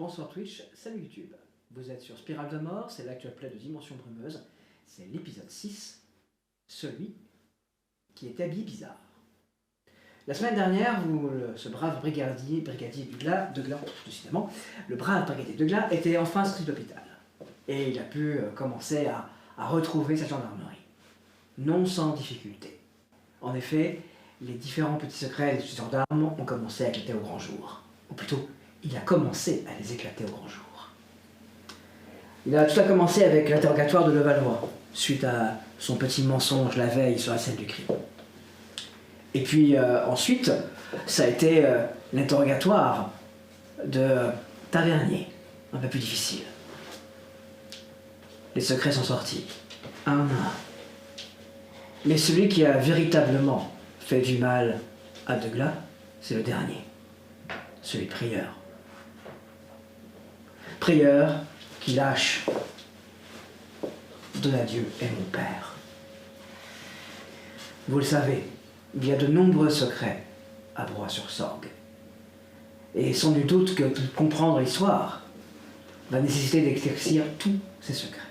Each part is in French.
Bonsoir Twitch, salut YouTube. Vous êtes sur Spirale de Mort, c'est l'actuel play de Dimension Brumeuse. C'est l'épisode 6, celui qui est habillé bizarre. La semaine dernière, ce brave brigadier Douglas, décidément, le brave brigadier Douglas était enfin sorti de l'hôpital. Et il a pu commencer à retrouver sa gendarmerie. Non sans difficulté. En effet, les différents petits secrets des gendarmes ont commencé à éclater au grand jour. Ou plutôt, il a commencé à les éclater au grand jour. Tout a commencé avec l'interrogatoire de Levallois, suite à son petit mensonge la veille sur la scène du crime. Et puis ensuite, ça a été l'interrogatoire de Tavernier, un peu plus difficile. Les secrets sont sortis, un à un. Mais celui qui a véritablement fait du mal à Douglas, c'est le dernier, celui de Prieur. Prieur qui lâche Donadieu est mon père. Vous le savez, il y a de nombreux secrets à Broye-sur-Sorgue. Et sans nul doute que comprendre l'histoire va nécessiter d'éclaircir tous ces secrets.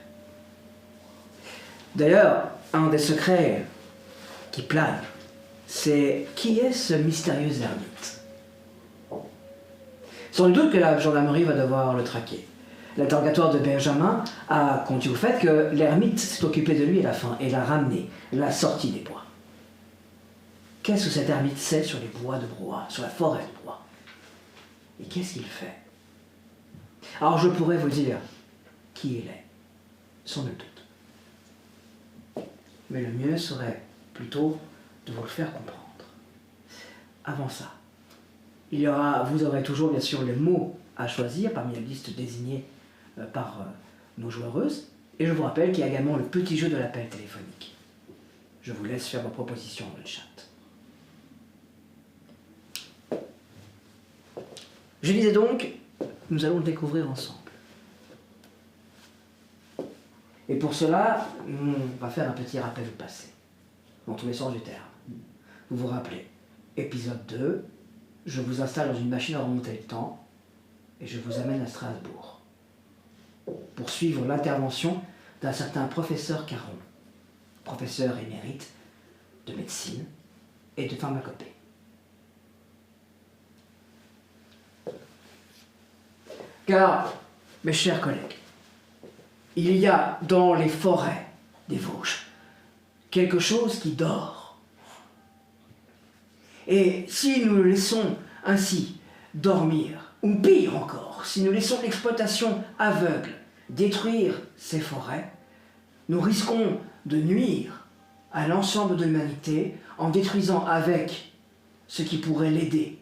D'ailleurs, un des secrets qui plane, c'est qui est ce mystérieux ermite? Sans nul doute que la gendarmerie va devoir le traquer. L'interrogatoire de Benjamin a conduit au fait que l'ermite s'est occupé de lui à la fin et l'a ramené, l'a sorti des bois. Qu'est-ce que cet ermite sait sur les bois de Broye, sur la forêt de Broye? Et qu'est-ce qu'il fait? Alors je pourrais vous dire qui il est, sans nul doute. Mais le mieux serait plutôt de vous le faire comprendre. Avant ça, vous aurez toujours bien sûr les mots à choisir parmi la liste désignée par nos joueuses. Et je vous rappelle qu'il y a également le petit jeu de l'appel téléphonique. Je vous laisse faire vos propositions dans le chat. Je disais donc, nous allons le découvrir ensemble. Et pour cela, on va faire un petit rappel au passé, dans tous les sens du terme. Vous vous rappelez, épisode 2, je vous installe dans une machine à remonter le temps et je vous amène à Strasbourg pour suivre l'intervention d'un certain professeur Caron, professeur émérite de médecine et de pharmacopée. Car, mes chers collègues, il y a dans les forêts des Vosges quelque chose qui dort. Et si nous le laissons ainsi dormir, ou pire encore, si nous laissons l'exploitation aveugle détruire ces forêts, nous risquons de nuire à l'ensemble de l'humanité en détruisant avec ce qui pourrait l'aider,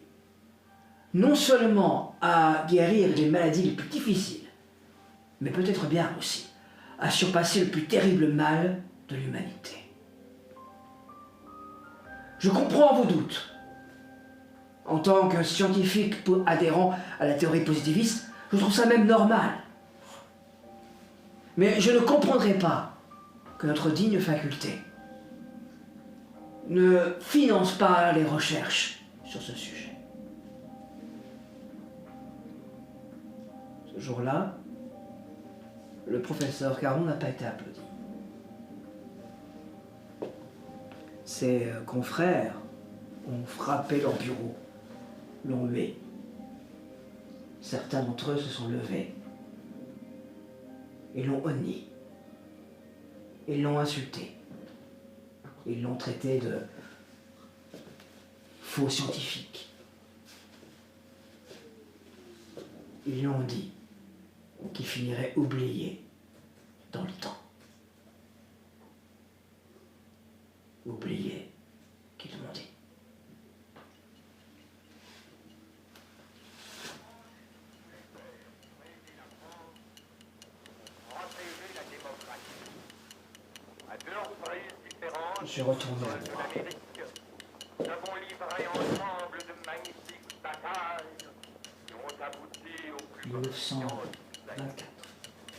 non seulement à guérir les maladies les plus difficiles, mais peut-être bien aussi à surpasser le plus terrible mal de l'humanité. Je comprends vos doutes. En tant que scientifique adhérent à la théorie positiviste, je trouve ça même normal. Mais je ne comprendrai pas que notre digne faculté ne finance pas les recherches sur ce sujet. Ce jour-là, le professeur Caron n'a pas été applaudi. Ses confrères ont frappé leur bureau, l'ont hué. Certains d'entre eux se sont levés et l'ont honni. Ils l'ont insulté. Ils l'ont traité de faux scientifique. Ils lui ont dit qu'il finirait oublié dans le temps. Oublié, qu'ils m'ont dit. Je retourne à droite. Nous avons livré ensemble de magnifiques batailles qui ont abouti au plus 1924.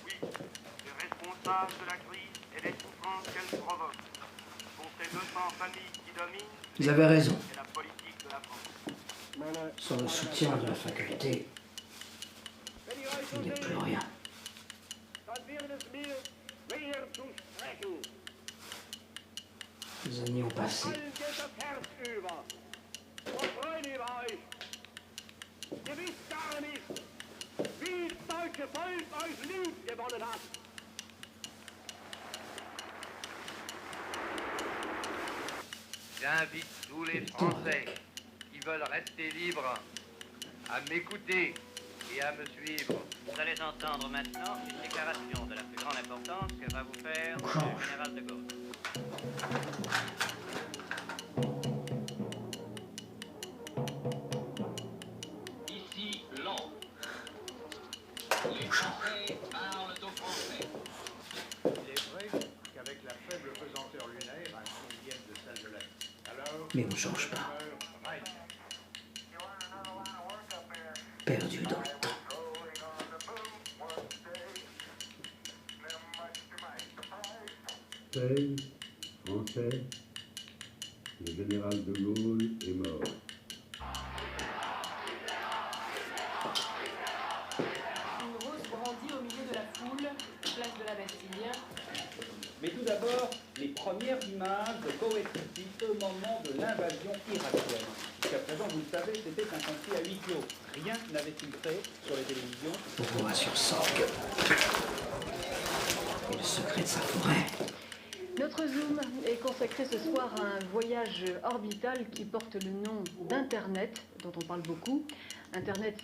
Oui, les responsables de la crise et des souffrances qu'elle provoque sont ces 200 familles qui dominent Vous avez raison. et la politique de la France. Sans le soutien de la faculté, Il n'est plus rien. Les années ont passé. J'invite tous les Français qui veulent rester libres à m'écouter et à me suivre. Vous allez entendre maintenant une déclaration de la plus grande importance que va vous faire le général de Gaulle. Ici Londres. Les Français parlent aux Français. Il est vrai qu'avec la faible pesanteur lunaire, un millième de celle de la Terre. Alors, Mais on ne change pas. Perdu dans le temps. Français, le général de Gaulle est mort. Une rose brandie au milieu de la foule, place de la Bastille. Mais tout d'abord, les premières images de Coët-Site au moment de l'invasion irakienne. Jusqu'à présent, vous le savez, c'était un conflit à huis clos. Rien n'avait filtré sur les télévisions. Roi sur Sorgue. Et le secret de sa forêt. Notre Zoom est consacré ce soir à un voyage orbital qui porte le nom d'Internet, dont on parle beaucoup. Internet.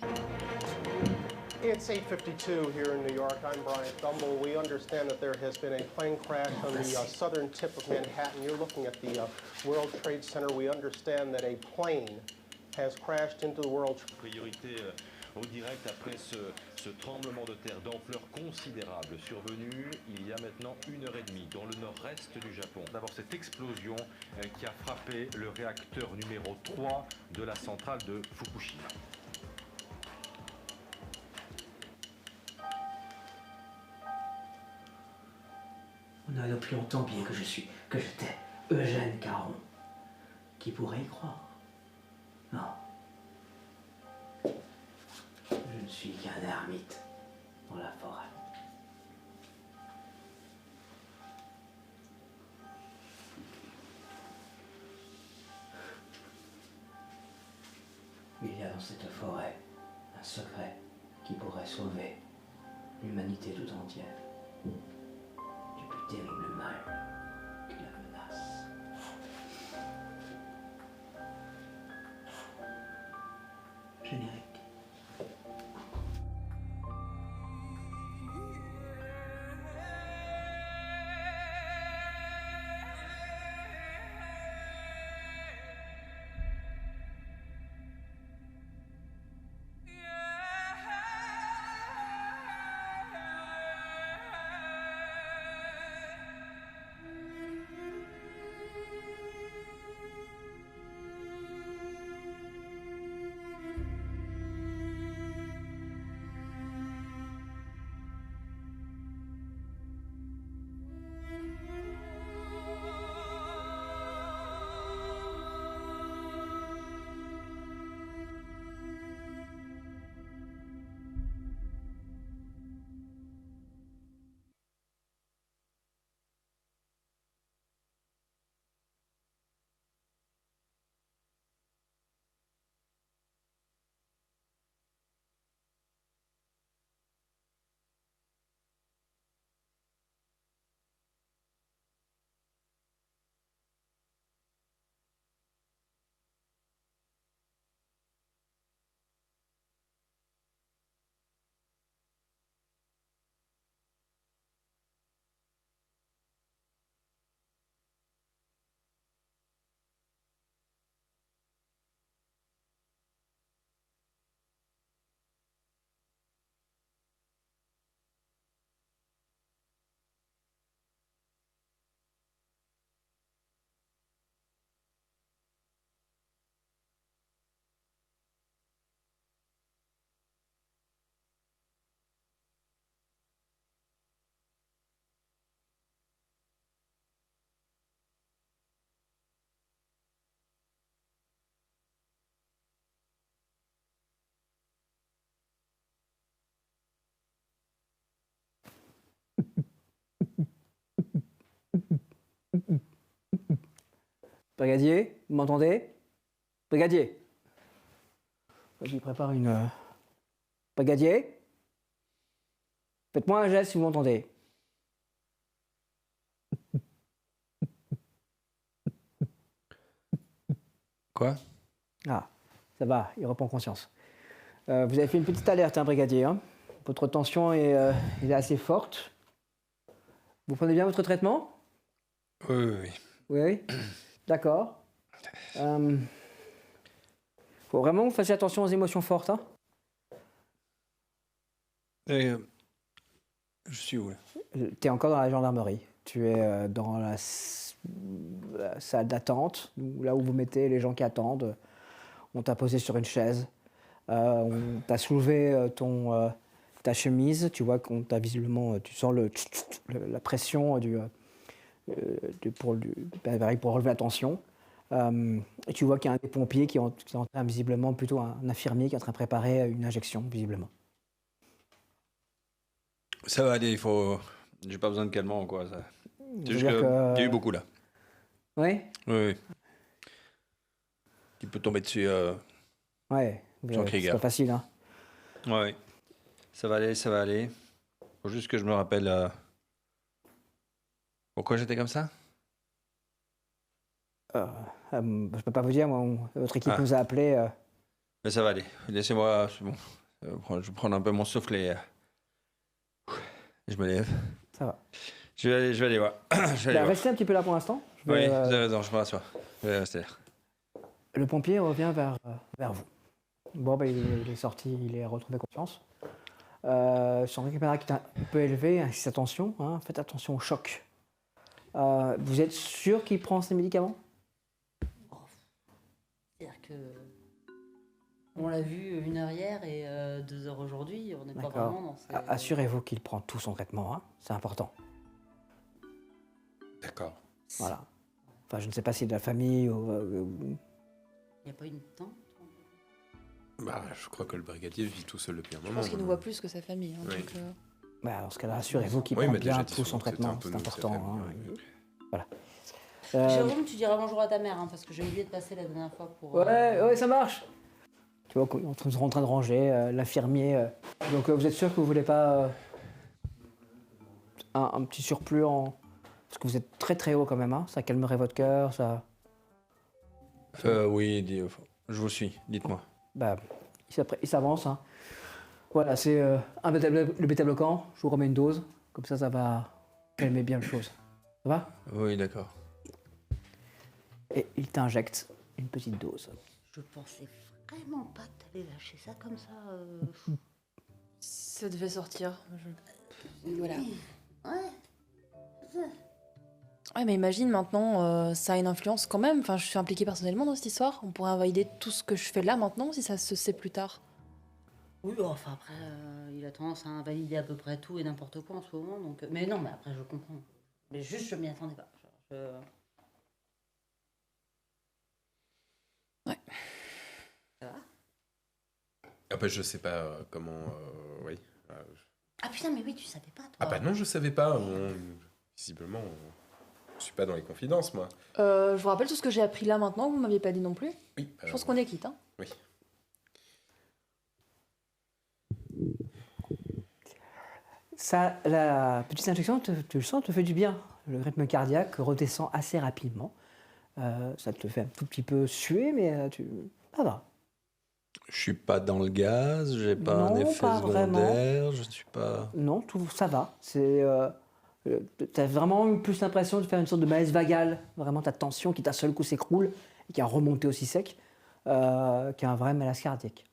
It's 8:52 here in New York. I'm Brian Dumble. We understand that there has been a plane crash on the southern tip of Manhattan. You're looking at the World Trade Center. We understand that a plane has crashed into the World Trade Center. Priorité au direct après ce tremblement de terre d'ampleur considérable survenu il y a maintenant 1h30 dans le nord-est du Japon. D'abord cette explosion qui a frappé le réacteur numéro 3 de la centrale de Fukushima. On a depuis longtemps bien que j'étais Eugène Caron. Qui pourrait y croire? Non. Je ne suis qu'un ermite dans la forêt. Il y a dans cette forêt un secret qui pourrait sauver l'humanité tout entière du plus terrible mal qui la menace. Générique. Brigadier, vous m'entendez? Brigadier. Je lui prépare une... Brigadier? Faites-moi un geste si vous m'entendez. Quoi? Ah, ça va, il reprend conscience. Vous avez fait une petite alerte, hein, brigadier. Hein. Votre tension est assez forte. Vous prenez bien votre traitement? Oui, oui, oui. Oui, oui. D'accord. Faut vraiment que vous fassiez attention aux émotions fortes. Hein. Je suis où, là? Tu es encore dans la gendarmerie. Tu es dans la salle d'attente, là où vous mettez les gens qui attendent. On t'a posé sur une chaise. On t'a soulevé ta chemise. Tu vois qu'on t'a visiblement... Tu sens la pression pour relever la tension. Et tu vois qu'il y a un des pompiers qui est en train, visiblement, plutôt un infirmier qui est en train de préparer une injection, visiblement. Ça va aller, j'ai pas besoin de calmant ou quoi. Ça... C'est juste qu'il y a eu beaucoup là. Oui? Oui. Tu peux tomber dessus. Ouais, c'est pas facile. Hein. Ouais. Ça va aller, ça va aller. Faut juste que je me rappelle. Pourquoi j'étais comme ça? Je peux pas vous dire, moi, votre équipe nous a appelés. Mais ça va aller. Laissez-moi. C'est bon. Je vais prendre un peu mon souffle et je me lève. Ça va. Je vais aller voir. Restez un petit peu là pour l'instant. Oui, vous avez raison, je me rassois. Je vais rester là. Le pompier revient vers vous. Bon, il est sorti, il est retrouvé conscience. Son caméra qui est un peu élevé, ainsi sa tension. Hein, faites attention au choc. Vous êtes sûr qu'il prend ses médicaments? C'est-à-dire que on l'a vu 1 heure hier et 2 heures aujourd'hui, on n'est pas vraiment dans ces... Assurez-vous qu'il prend tout son traitement, hein, c'est important. D'accord. Voilà. Enfin, je ne sais pas si de la famille ou... Il n'y a pas une tante? Je crois que le brigadier vit tout seul depuis un moment. Je pense qu'il nous voit plus que sa famille. Hein, oui. donc, dans ce cas-là, assurez-vous qu'il prend bien tout son traitement, c'est important. Hein, voilà. Jérôme, tu diras bonjour à ta mère, hein, parce que j'ai oublié de passer la dernière fois pour... Ouais, ça marche. Tu vois qu'on est en train de ranger, l'infirmier. Donc vous êtes sûr que vous voulez pas un petit surplus en... Parce que vous êtes très très haut quand même, hein, ça calmerait votre cœur, ça... Oui, je vous suis, dites-moi. Il s'avance. Hein. Voilà, c'est le bêta-bloquant, je vous remets une dose, comme ça va calmer bien les choses. Ça va? Oui, d'accord. Et il t'injecte une petite dose. Je pensais vraiment pas que t'allais lâcher ça comme ça. Ça devait sortir. Voilà. Ouais. Ouais, mais imagine maintenant, ça a une influence quand même. Enfin, je suis impliquée personnellement dans cette histoire. On pourrait invalider tout ce que je fais là maintenant si ça se sait plus tard. Oui, enfin après, il a tendance à invalider à peu près tout et n'importe quoi en ce moment. Donc... Mais non, mais après, je comprends. Mais juste, je m'y attendais pas. Ouais. Ça va? Après, je sais pas comment... oui. Ah putain, mais oui, tu savais pas, toi. Non, je savais pas. Visiblement, je suis pas dans les confidences, moi. Je vous rappelle tout ce que j'ai appris là maintenant, vous m'aviez pas dit non plus. Oui. Je pense qu'on est quitte, hein. Oui. Ça, la petite injection, tu le sens, te fait du bien. Le rythme cardiaque redescend assez rapidement. Ça te fait un tout petit peu suer, mais ça va. Je suis pas dans le gaz, j'ai pas un effet secondaire, je suis pas... Non, ça va. T'as vraiment eu plus l'impression de faire une sorte de malaise vagal. Vraiment ta tension qui d'un seul coup s'écroule et qui a remonté aussi sec, qu'un vrai malaise cardiaque.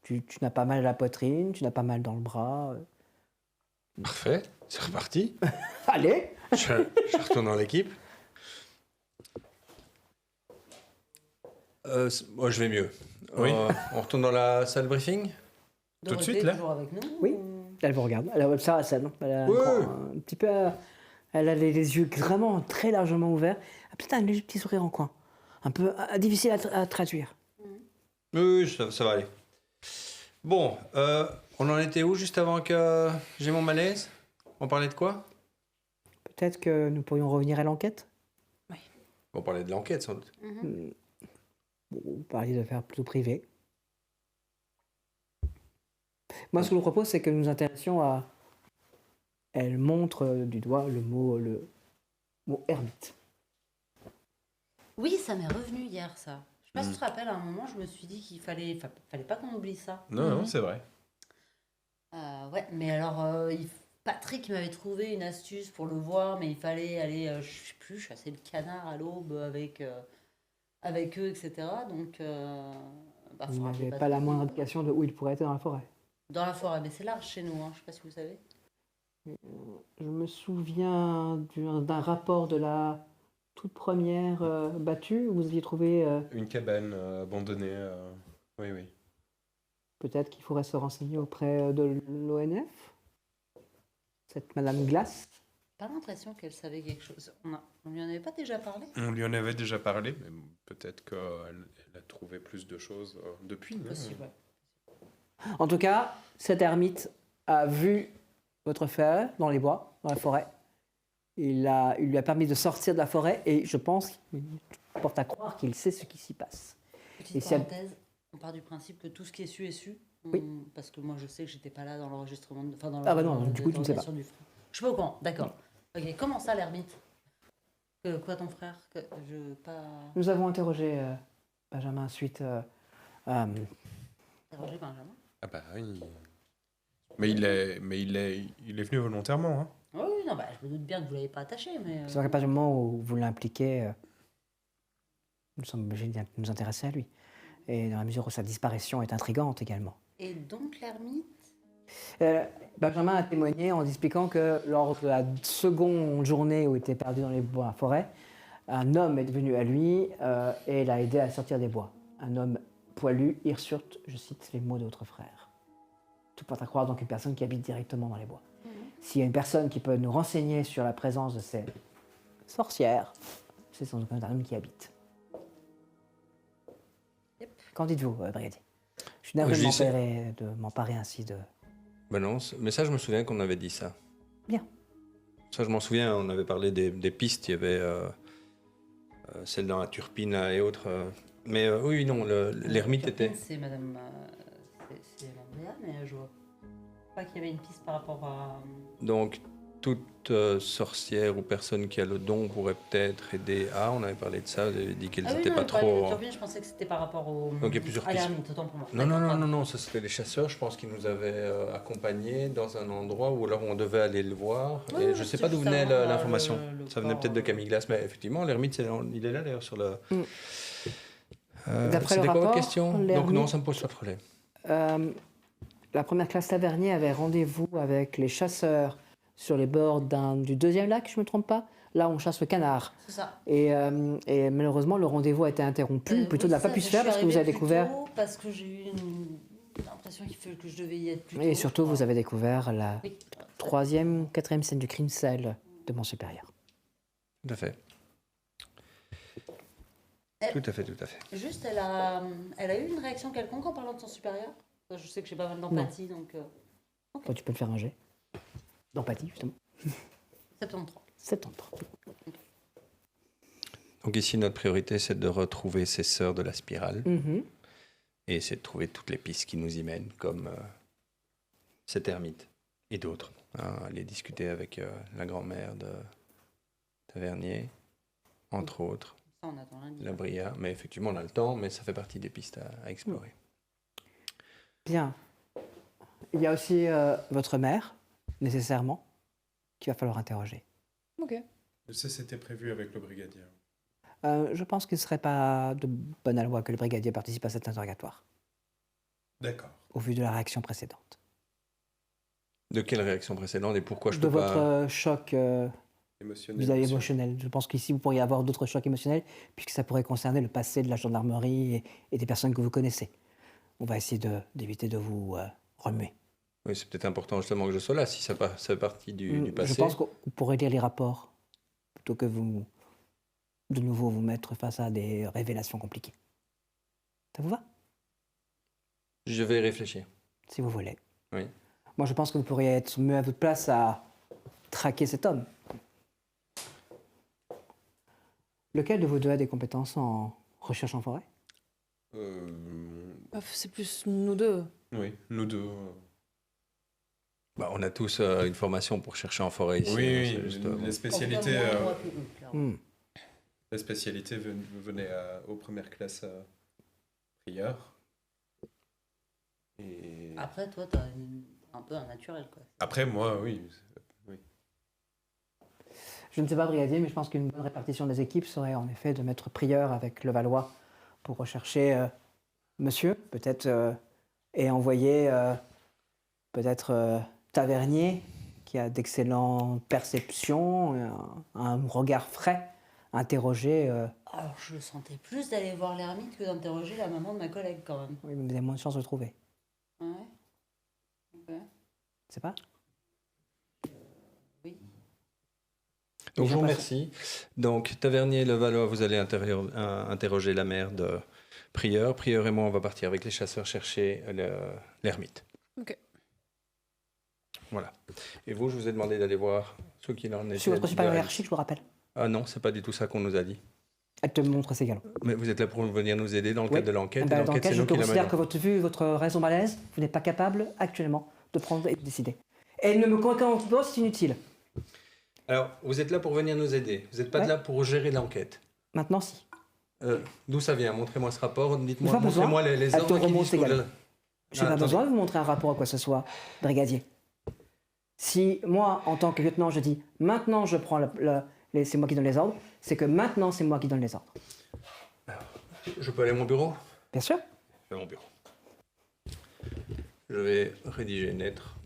Tu n'as pas mal à la poitrine, tu n'as pas mal dans le bras. Parfait, c'est reparti. Allez. Je retourne dans l'équipe. Moi, je vais mieux. Oui. On retourne dans la salle briefing? Tout de suite, là? Avec nous, oui, elle vous regarde. Elle observe la scène. Elle a un petit peu... Elle a les yeux vraiment très largement ouverts. Peut-être un léger petit sourire en coin. Un peu difficile à traduire. Oui, ça va aller. Bon, on en était où juste avant que j'ai mon malaise? On parlait de quoi? Peut-être que nous pourrions revenir à l'enquête? Oui. On parlait de l'enquête, sans doute. Vous parliez de faire plutôt privé. Moi, ce que je vous propose, c'est que nous nous intéressions à... Elle montre du doigt le mot ermite. Oui, ça m'est revenu hier, ça. Je sais pas si tu te rappelles, à un moment, je me suis dit qu'il fallait pas qu'on oublie ça. Non, c'est vrai. Ouais, mais alors, Patrick m'avait trouvé une astuce pour le voir, mais il fallait aller, je sais plus, chasser le canard à l'aube avec eux, etc. Donc, Vous n'avez pas la moindre indication de où il pourrait être dans la forêt. Dans la forêt, mais c'est large chez nous, hein. Je sais pas si vous savez. Je me souviens d'un rapport de la toute première battue où vous aviez trouvé... Une cabane abandonnée. Oui. Peut-être qu'il faudrait se renseigner auprès de l'ONF. Cette Madame Glass. Pas l'impression qu'elle savait quelque chose. On lui en avait pas déjà parlé? On lui en avait déjà parlé, mais peut-être qu'elle a trouvé plus de choses depuis. Possible, ouais. En tout cas, cet ermite a vu votre frère dans les bois, dans la forêt. Il lui a permis de sortir de la forêt et je pense qu'il porte à croire qu'il sait ce qui s'y passe. Petite parenthèse, on part du principe que tout ce qui est su est su. Oui. Parce que moi, je sais que j'étais pas là dans l'enregistrement. Du coup, tu ne sais pas. Je suis pas au courant, d'accord. Ok, comment ça, l'ermite? Quoi, ton frère? Nous avons interrogé Benjamin suite... Interrogé Benjamin? Ah bah oui. Mais il est venu volontairement. Hein. Oui, non, je me doute bien que vous l'avez pas attaché, mais... C'est vrai qu'à partir du moment où vous l'impliquez, nous sommes obligés de nous intéresser à lui. Et dans la mesure où sa disparition est intrigante également. Et donc l'ermite? Benjamin a témoigné en expliquant que lors de la seconde journée où il était perdu dans les bois à forêt, un homme est venu à lui et l'a aidé à sortir des bois. Un homme poilu, hirsute, je cite les mots de votre frère. Tout porte à croire donc une personne qui habite directement dans les bois. S'il y a une personne qui peut nous renseigner sur la présence de ces sorcières, c'est sans doute un homme qui habite. Qu'en dites-vous, brigadier? Je suis navré de m'emparer ainsi de... Ben non, mais ça, je me souviens qu'on avait dit ça. Bien. Ça, je m'en souviens, on avait parlé des pistes, il y avait celle dans la Turpine là, et autres. Mais oui, non, l'ermite était... C'est Madame... c'est Andrea, mais je vois pas qu'il y avait une piste par rapport à... Donc, toute sorcière ou personne qui a le don pourrait peut-être aider. Ah, on avait parlé de ça, vous avez dit qu'elles n'étaient pas trop... Je pensais que c'était par rapport au... Donc il y a plusieurs pistes. Autant pour moi. Non, ça c'était les chasseurs, je pense qu'ils nous avaient accompagnés dans un endroit où alors on devait aller le voir. Oui, et je ne sais pas d'où venait l'information. Ça venait peut-être de Camille Glass, mais effectivement, l'ermite, il est là d'ailleurs sur le... D'après le c'était quoi rapport, votre question? Donc non, ça ne me pose pas de problème. La première classe Tavernier avait rendez-vous avec les chasseurs sur les bords du deuxième lac, je ne me trompe pas. Là, on chasse le canard. C'est ça. Et malheureusement, le rendez-vous a été interrompu. Plutôt n'a pas pu se faire parce que vous avez découvert... Parce que j'ai eu l'impression que je devais y être plus tôt. Et surtout, vous avez découvert la troisième ou quatrième scène du crime, celle de mon supérieur. Tout à fait. Tout à fait. Juste, elle a eu une réaction quelconque en parlant de son supérieur? Je sais que j'ai pas mal d'empathie, donc... Okay. Toi, tu peux le faire un jet. D'empathie, justement. 73. Donc ici, notre priorité, c'est de retrouver ces sœurs de la spirale. Et c'est de trouver toutes les pistes qui nous y mènent, comme cet ermite et d'autres. Aller discuter avec la grand-mère de Tavernier, entre autres. Ça, on attend lundi. La Bria. Mais effectivement, on a le temps, mais ça fait partie des pistes à explorer. Bien. Il y a aussi votre mère, nécessairement, qu'il va falloir interroger. Ok. Ça, c'était prévu avec le brigadier. Je pense qu'il ne serait pas de bonne loi que le brigadier participe à cet interrogatoire. D'accord. Au vu de la réaction précédente. De quelle réaction précédente et pourquoi je de peux pas... votre choc émotionnel. Je pense qu'ici, vous pourriez avoir d'autres chocs émotionnels, puisque ça pourrait concerner le passé de la gendarmerie et des personnes que vous connaissez. On va essayer d'éviter de vous remuer. Oui, c'est peut-être important justement que je sois là, si ça fait partie du passé. Je pense qu'on pourrait lire les rapports, plutôt que de nouveau vous mettre face à des révélations compliquées. Ça vous va? Je vais y réfléchir. Si vous voulez. Oui. Moi, je pense que vous pourriez être mieux à votre place à traquer cet homme. Lequel de vous deux a des compétences en recherche en forêt? C'est plus nous deux. Oui, nous deux. Bah, on a tous une formation pour chercher en forêt ici. Oui, c'est juste, les spécialités. Hmm. La spécialité venait aux premières classes prieur. Et... Après, toi, t'as un peu un naturel, quoi. Après, moi, oui. Je ne sais pas, brigadier, mais je pense qu'une bonne répartition des équipes serait en effet de mettre prieur avec Levallois pour rechercher monsieur, peut-être, et envoyer peut-être Tavernier, qui a d'excellentes perceptions, un regard frais, interroger. Alors, je le sentais plus d'aller voir l'ermite que d'interroger la maman de ma collègue, quand même. Oui, mais vous avez moins de chances de le trouver. Ouais. Ok. C'est pas? Oui. Donc je vous remercie. Donc Tavernier et Levallois, vous allez interroger la mère de Prieur. Prieur et moi, on va partir avec les chasseurs chercher l'ermite. Ok. Voilà. Et vous, je vous ai demandé d'aller voir ce qu'il en est. Je suis votre supérieur hiérarchique, je vous rappelle. Ah non, c'est pas du tout ça qu'on nous a dit. Elle te montre ses galons. Mais vous êtes là pour venir nous aider dans le cadre de l'enquête. Dans l'enquête, l'enquête, c'est je nous qui la considère menons. que vu votre raison malaise, vous n'êtes pas capable actuellement de prendre et de décider. Et ne me convainquez pas, c'est inutile. Alors, vous êtes là pour venir nous aider. Vous n'êtes pas là pour gérer l'enquête. Maintenant, si. D'où ça vient? Montrez-moi ce rapport. Dites-moi, J'ai pas besoin. montrez-moi les Elle te ordres qui remonte disent ses que galons. Je n'ai pas besoin de vous montrer un rapport à quoi que ce soit, brigadier. Si moi, en tant que lieutenant, je dis maintenant je prends c'est moi qui donne les ordres, c'est que maintenant c'est moi qui donne les ordres. Je peux aller à mon bureau? Bien sûr. Je vais à mon bureau. Je vais rédiger une lettre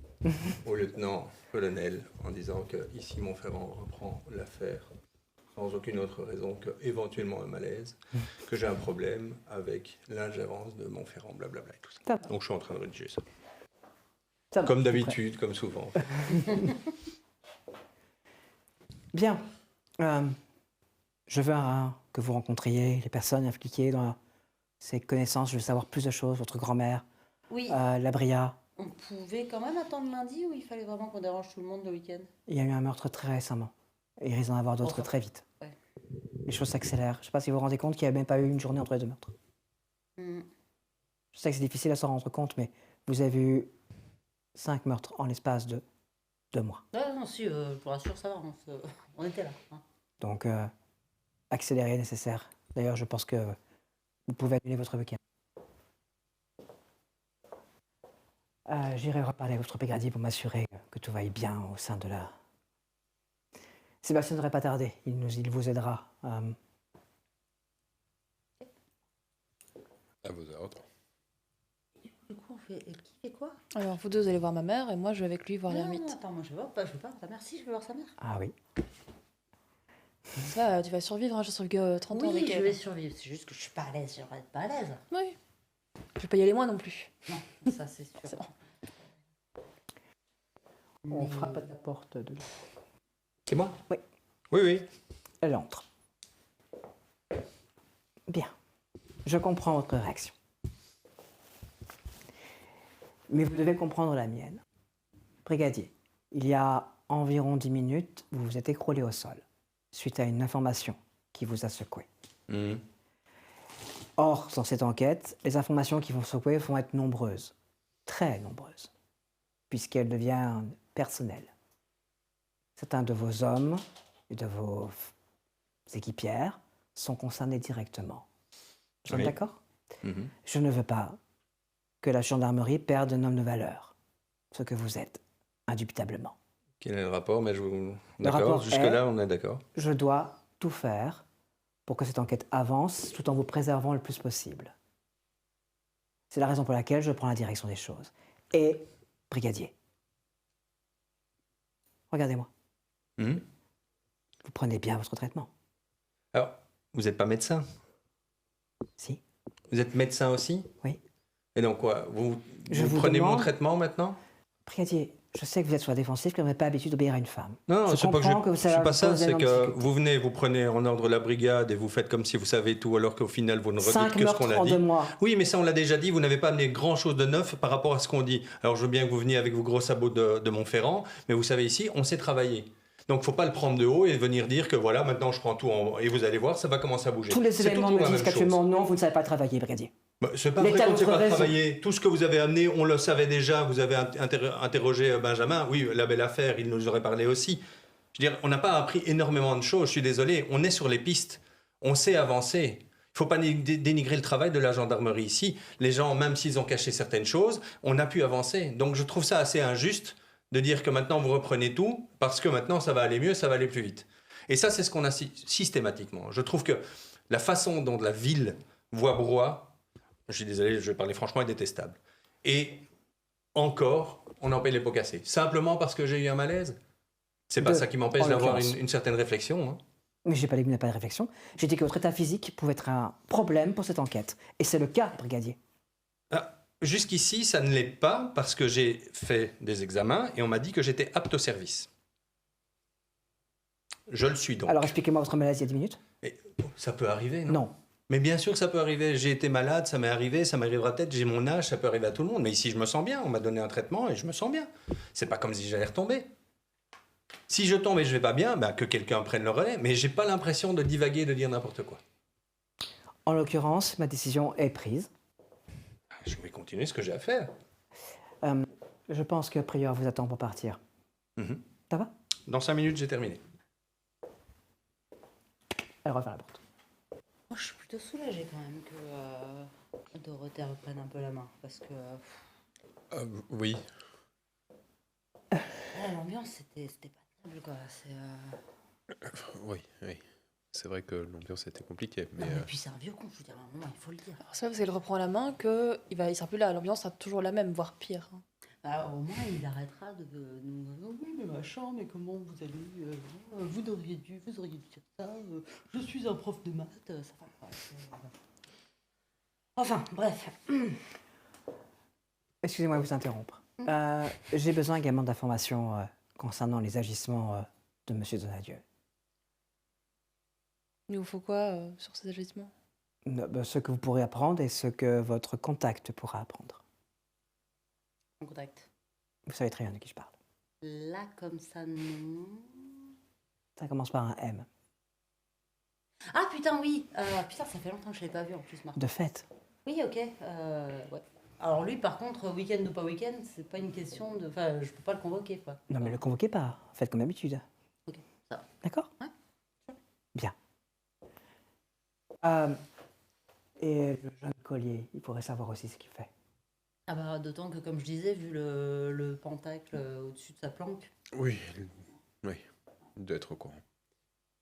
au lieutenant-colonel en disant que ici Montferrand reprend l'affaire sans aucune autre raison que éventuellement un malaise, que j'ai un problème avec l'ingérence de Montferrand, blablabla et tout ça. Ça va. Donc je suis en train de rédiger ça. Ça va, Comme c'est d'habitude, comme souvent. Bien. Je veux que vous rencontriez les personnes impliquées dans ces connaissances. Je veux savoir plus de choses. Votre grand-mère, Oui. la Bria. On pouvait quand même attendre lundi ou il fallait vraiment qu'on dérange tout le monde le week-end? Il y a eu un meurtre très récemment. Et il risque d'en avoir d'autres très vite. Ouais. Les choses s'accélèrent. Je ne sais pas si vous vous rendez compte qu'il n'y a même pas eu une journée entre les deux meurtres. Mm. Je sais que c'est difficile à s'en rendre compte, mais vous avez eu 5 meurtres en l'espace de 2 mois. Ouais, non, si, je vous rassure, ça va, on était là. Hein. Donc, accélérer est nécessaire. D'ailleurs, je pense que vous pouvez annuler votre week-end. J'irai reparler à votre brigadier pour m'assurer que tout va bien au sein de la... Sébastien ne devrait pas tarder. Il vous aidera. À vos ordres. Du coup, qui fait quoi? Alors, vous deux allez voir ma mère et moi, je vais avec lui voir Non, l'ermite. non, attends, moi je veux pas voir ta mère. Si, je veux voir sa mère. Ah oui. Ça, tu vas survivre, hein, j'ai survécu 30 ans Oui, avec je elle. vais survivre. C'est juste que je suis pas à l'aise. J'aimerais être pas à l'aise. Oui. Je vais pas y aller moi non plus. Non, ça c'est sûr. C'est bon. On frappe à la porte de... C'est moi? Oui. Oui, oui. Elle entre. Bien. Je comprends votre réaction. Mais vous devez comprendre la mienne. Brigadier, il y a environ 10 minutes, vous vous êtes écroulé au sol, suite à une information qui vous a secoué. Mmh. Or, dans cette enquête, les informations qui vont secouer vont être nombreuses, très nombreuses, puisqu'elles deviennent personnelles. Certains de vos hommes et de vos équipières sont concernés directement. Nous sommes d'accord? Je ne veux pas que la gendarmerie perde un homme de valeur, ce que vous êtes, indubitablement. Quel est le rapport? Mais Le d'accord, rapport jusque-là, on est d'accord. Je dois tout faire pour que cette enquête avance tout en vous préservant le plus possible. C'est la raison pour laquelle je prends la direction des choses. Et, brigadier, regardez-moi. Mmh. Vous prenez bien votre traitement. Alors, vous n'êtes pas médecin? Si. Vous êtes médecin aussi? Oui. Et donc quoi? Vous vous prenez mon demande- traitement maintenant? Brigadier, je sais que vous êtes sur la défensive, que vous n'avez pas l'habitude d'obéir à une femme. Non, je c'est pas que comprends je ça suis va pas vous ça, poser c'est énorme que difficulté. vous venez, vous prenez en ordre la brigade et vous faites comme si vous savez tout, alors qu'au final vous ne redites 5 que ce qu'on meurtres a en dit. 2 mois. Oui, mais ça on l'a déjà dit, vous n'avez pas amené grand-chose de neuf par rapport à ce qu'on dit. Alors je veux bien que vous veniez avec vos gros sabots de Montferrand, mais vous savez ici, on sait travailler. Donc, faut pas le prendre de haut et venir dire que voilà, maintenant je prends tout et vous allez voir, ça va commencer à bouger. Tous les C'est éléments toujours me la disent même qu'actuellement, chose. non, vous ne savez pas travailler, brigadier. Bah, c'est pas vrai L'État qu'on ne sait votre pas raison. travailler. Tout ce que vous avez amené, on le savait déjà. Vous avez interrogé Benjamin. Oui, la belle affaire, il nous aurait parlé aussi. Je veux dire, on n'a pas appris énormément de choses, je suis désolé. On est sur les pistes. On sait avancer. Il ne faut pas dénigrer le travail de la gendarmerie ici. Les gens, même s'ils ont caché certaines choses, on a pu avancer. Donc je trouve ça assez injuste de dire que maintenant vous reprenez tout, parce que maintenant ça va aller mieux, ça va aller plus vite. Et ça, c'est ce qu'on a systématiquement. Je trouve que la façon dont la ville voit Broye, je suis désolé, je vais parler franchement, est détestable. Et encore, on en paye les pots cassés. Simplement parce que j'ai eu un malaise. C'est pas ça qui m'empêche en d'avoir l'occurrence. une certaine réflexion. Hein. Mais j'ai pas dit qu'il n'y a pas de réflexion. J'ai dit que votre état physique pouvait être un problème pour cette enquête. Et c'est le cas, brigadier. Jusqu'ici, ça ne l'est pas parce que j'ai fait des examens et on m'a dit que j'étais apte au service. Je le suis donc. Alors expliquez-moi votre malaise il y a 10 minutes. Ça peut arriver, non? Non. Mais bien sûr que ça peut arriver. J'ai été malade, ça m'est arrivé, ça m'arrivera peut-être, j'ai mon âge, ça peut arriver à tout le monde. Mais ici, je me sens bien. On m'a donné un traitement et je me sens bien. C'est pas comme si j'allais retomber. Si je tombe et je vais pas bien, ben, que quelqu'un prenne le relais. Mais j'ai pas l'impression de divaguer et de dire n'importe quoi. En l'occurrence, ma décision est prise. Je vais continuer ce que j'ai à faire. Je pense que Prieur vous attend pour partir. Ça va? Dans 5 minutes, j'ai terminé. Elle referme la porte. Moi, je suis plutôt soulagée quand même que Dorothée reprenne un peu la main. Parce que Oui. l'ambiance, c'était pas terrible, quoi. Oui. C'est vrai que l'ambiance était compliquée. Mais, Non, mais puis c'est un vieux con, je veux dire, à un moment, il faut le dire. C'est parce qu'elle reprend la main qu'il sera plus là. L'ambiance sera toujours la même, voire pire. Bah, au moins, il arrêtera de nous dire oui, mais machin, mais comment vous allez. Vous auriez dû dire ça. Je suis un prof de maths, ça va pas. Enfin, bref. Excusez-moi de vous interrompre. J'ai besoin également d'informations concernant les agissements de M. Donadieu. Il vous faut quoi sur ces agissements? Ce que vous pourrez apprendre et ce que votre contact pourra apprendre. En contact. Vous savez très bien de qui je parle. Là, comme ça, non. Ça commence par un M. Ah putain, oui. Putain, ça fait longtemps que je l'ai pas vu en plus, Marc. De fait. Oui, ok. Ouais. Alors lui, par contre, week-end ou pas week-end, c'est pas une question de. Enfin, je peux pas le convoquer, quoi. Non, mais le convoquez pas. Faites comme d'habitude. Ok, ça va. D'accord? Ouais. Bien. Et le jeune collier, il pourrait savoir aussi ce qu'il fait. Ah bah, d'autant que, comme je disais, vu le pentacle au-dessus de sa planque. Oui. Il doit être au courant.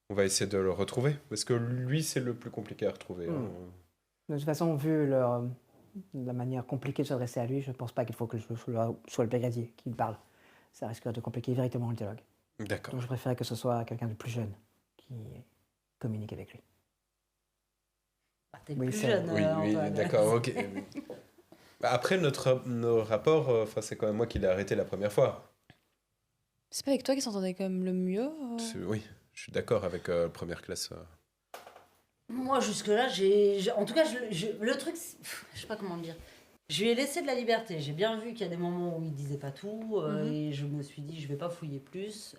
On va essayer de le retrouver, parce que lui, c'est le plus compliqué à retrouver. De toute façon, vu la manière compliquée de s'adresser à lui, je ne pense pas qu'il faut que je sois le brigadier qui me parle. Ça risque de compliquer véritablement le dialogue. D'accord. Donc je préférais que ce soit quelqu'un de plus jeune qui communique avec lui. Bah, t'es plus jeune, Oui, Antoine. d'accord, ok. Après, nos rapports, c'est quand même moi qui l'ai arrêté la première fois. C'est pas avec toi qui s'entendait quand même le mieux Oui, je suis d'accord avec première classe. Moi, jusque-là, en tout cas, le truc, je sais pas comment le dire. Je lui ai laissé de la liberté. J'ai bien vu qu'il y a des moments où il disait pas tout. Et je me suis dit, je vais pas fouiller plus.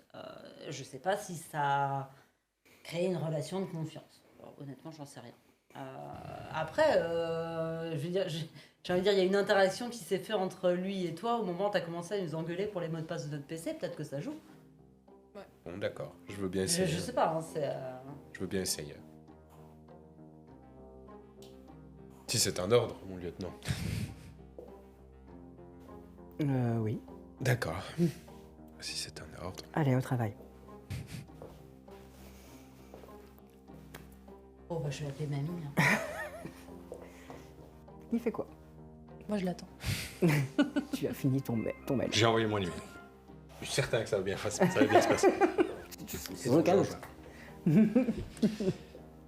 Je sais pas si ça a créé une relation de confiance. Alors, honnêtement, j'en sais rien. Après, je veux dire, j'ai envie de dire, il y a une interaction qui s'est faite entre lui et toi au moment où tu as commencé à nous engueuler pour les mots de passe de notre PC. Peut-être que ça joue. Bon, d'accord, je veux bien essayer. Je sais pas, hein, c'est... Je veux bien essayer. Si c'est un ordre, mon lieutenant. Oui. D'accord. Si c'est un ordre. Allez, au travail. Oh, bah, je vais appeler mamie. Il fait quoi? Moi, je l'attends. Tu as fini ton mail. J'ai envoyé mon email. Je suis certain que ça va bien se passer. C'est le cas.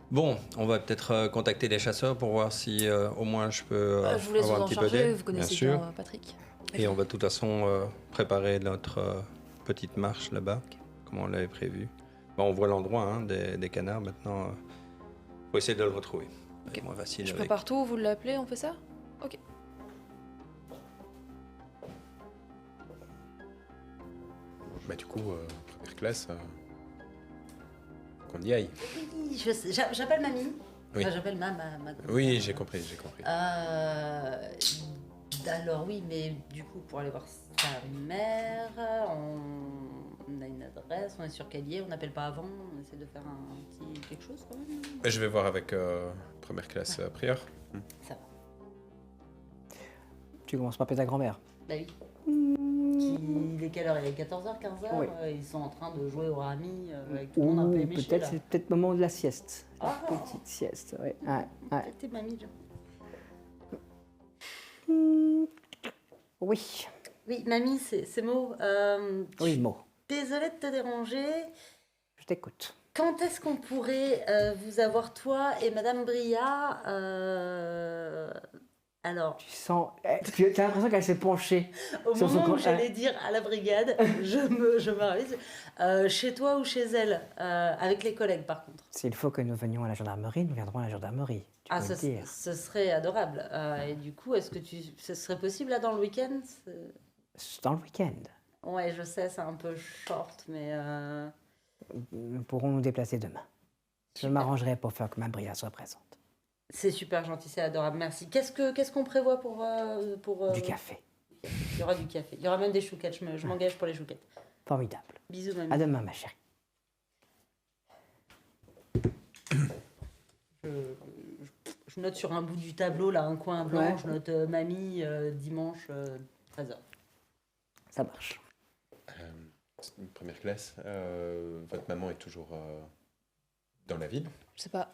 Bon, on va peut-être contacter les chasseurs pour voir si au moins je peux Je vous laisse avoir vous un en petit peu charger, d'aide. vous connaissez bien sûr. bien Patrick. Et on va de toute façon préparer notre petite marche là-bas, comme on l'avait prévu. Bon, on voit l'endroit hein, des canards maintenant. Faut essayer de le retrouver. Ok. Moi, Vassil, Je avec. prépare tout, vous l'appelez, on fait ça? Ok. Bah du coup, première classe, qu'on y aille. Oui, je sais, j'appelle mamie. Oui. Enfin, j'appelle ma Oui, j'ai compris. Alors oui, mais du coup, pour aller voir sa mère, on a une adresse, on est sur Calier, on n'appelle pas avant, on essaie de faire un petit quelque chose quand même. Je vais voir avec première classe prieur. Ça va. Tu commences par appeler ta grand-mère. Bah oui. Il est quelle heure? Il est 14h, 15h. Oui. Ils sont en train de jouer au rami avec tout le monde un peu éméché, peut-être là. c'est peut-être le moment de la sieste. Ah. La petite sieste, ouais. Peut-être t'es mamie, Jean. Oui. Oui, mamie, c'est Mo. Oui, Mo. Désolée de te déranger. Je t'écoute. Quand est-ce qu'on pourrait vous avoir, toi et Madame Bria Alors, Tu sens... Tu as l'impression qu'elle s'est penchée. au sur son moment où compte. j'allais dire à la brigade, je m'arrête. Chez toi ou chez elle, avec les collègues par contre. S'il faut que nous venions à la gendarmerie, nous viendrons à la gendarmerie. Tu peux le dire. Ce serait adorable. Et du coup, est-ce que ce serait possible là dans le week-end? Dans le week-end. Ouais, je sais, c'est un peu short, mais... Nous pourrons nous déplacer demain. Je m'arrangerai pour faire que ma Bria soit présente. C'est super gentil, c'est adorable, merci. Qu'est-ce qu'on prévoit pour Du café. Il y aura du café. Il y aura même des chouquettes, je m'engage pour les chouquettes. Formidable. Bisous, mamie. À demain, ma chérie. Je note sur un bout du tableau, là, un coin blanc, Ouais. je note mamie, dimanche, 13h. Ça marche. Première classe, votre maman est toujours dans la ville? Je sais pas.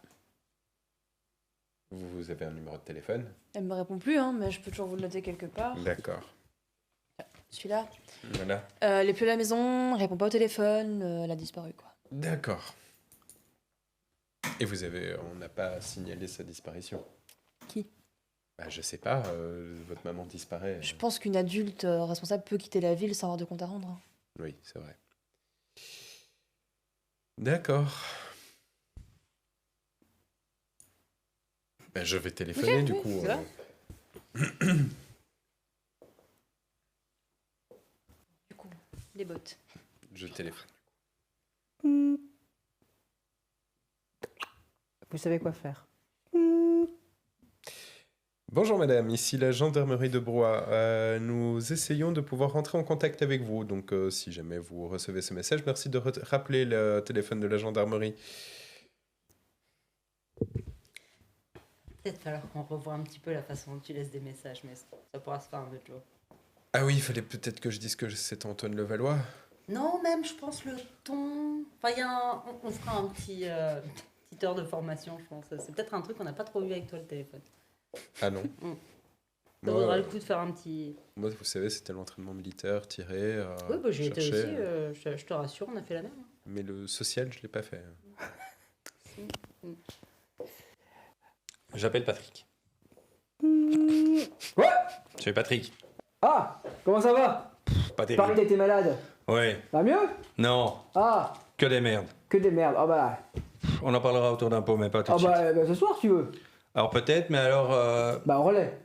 Vous avez un numéro de téléphone? Elle me répond plus, hein, mais je peux toujours vous le noter quelque part. D'accord. Celui-là. Voilà. Elle est plus à la maison, elle répond pas au téléphone, elle a disparu, quoi. D'accord. Et on n'a pas signalé sa disparition? Qui? Bah, je sais pas, votre maman disparaît. Je pense qu'une adulte responsable peut quitter la ville sans avoir de compte à rendre. Hein. Oui, c'est vrai. D'accord. Ben, je vais téléphoner Ok, du oui, coup. c'est là. Du coup, les bottes. Je téléphone. Vous savez quoi faire. Bonjour madame, ici la gendarmerie de Broye. Nous essayons de pouvoir rentrer en contact avec vous. Donc si jamais vous recevez ce message, merci de rappeler le téléphone de la gendarmerie. Peut-être falloir qu'on revoie un petit peu la façon dont tu laisses des messages, mais ça pourra se faire un autre jour. Ah oui, il fallait peut-être que je dise que c'est Antoine Levallois. Non, même, je pense, le ton... Enfin, on fera un petit petite heure de formation, je pense. C'est peut-être un truc qu'on n'a pas trop vu avec toi, le téléphone. Ah non. Ça vaudra le coup de faire un petit... Moi, vous savez, c'était l'entraînement militaire, tirer, Oui, bah, j'y étais aussi, chercher. je te rassure, on a fait la même. Mais le social, je l'ai pas fait. J'appelle Patrick. Ouais. C'est Patrick. Ah, comment ça va? Pas Paris, terrible. t'étais malade. Ouais. Va mieux? Non. Ah, Que des merdes. que des merdes. Ah bah, On en parlera autour d'un pot, mais pas tout de suite. ce soir, tu veux. Alors peut-être, mais alors... Bah, au relais.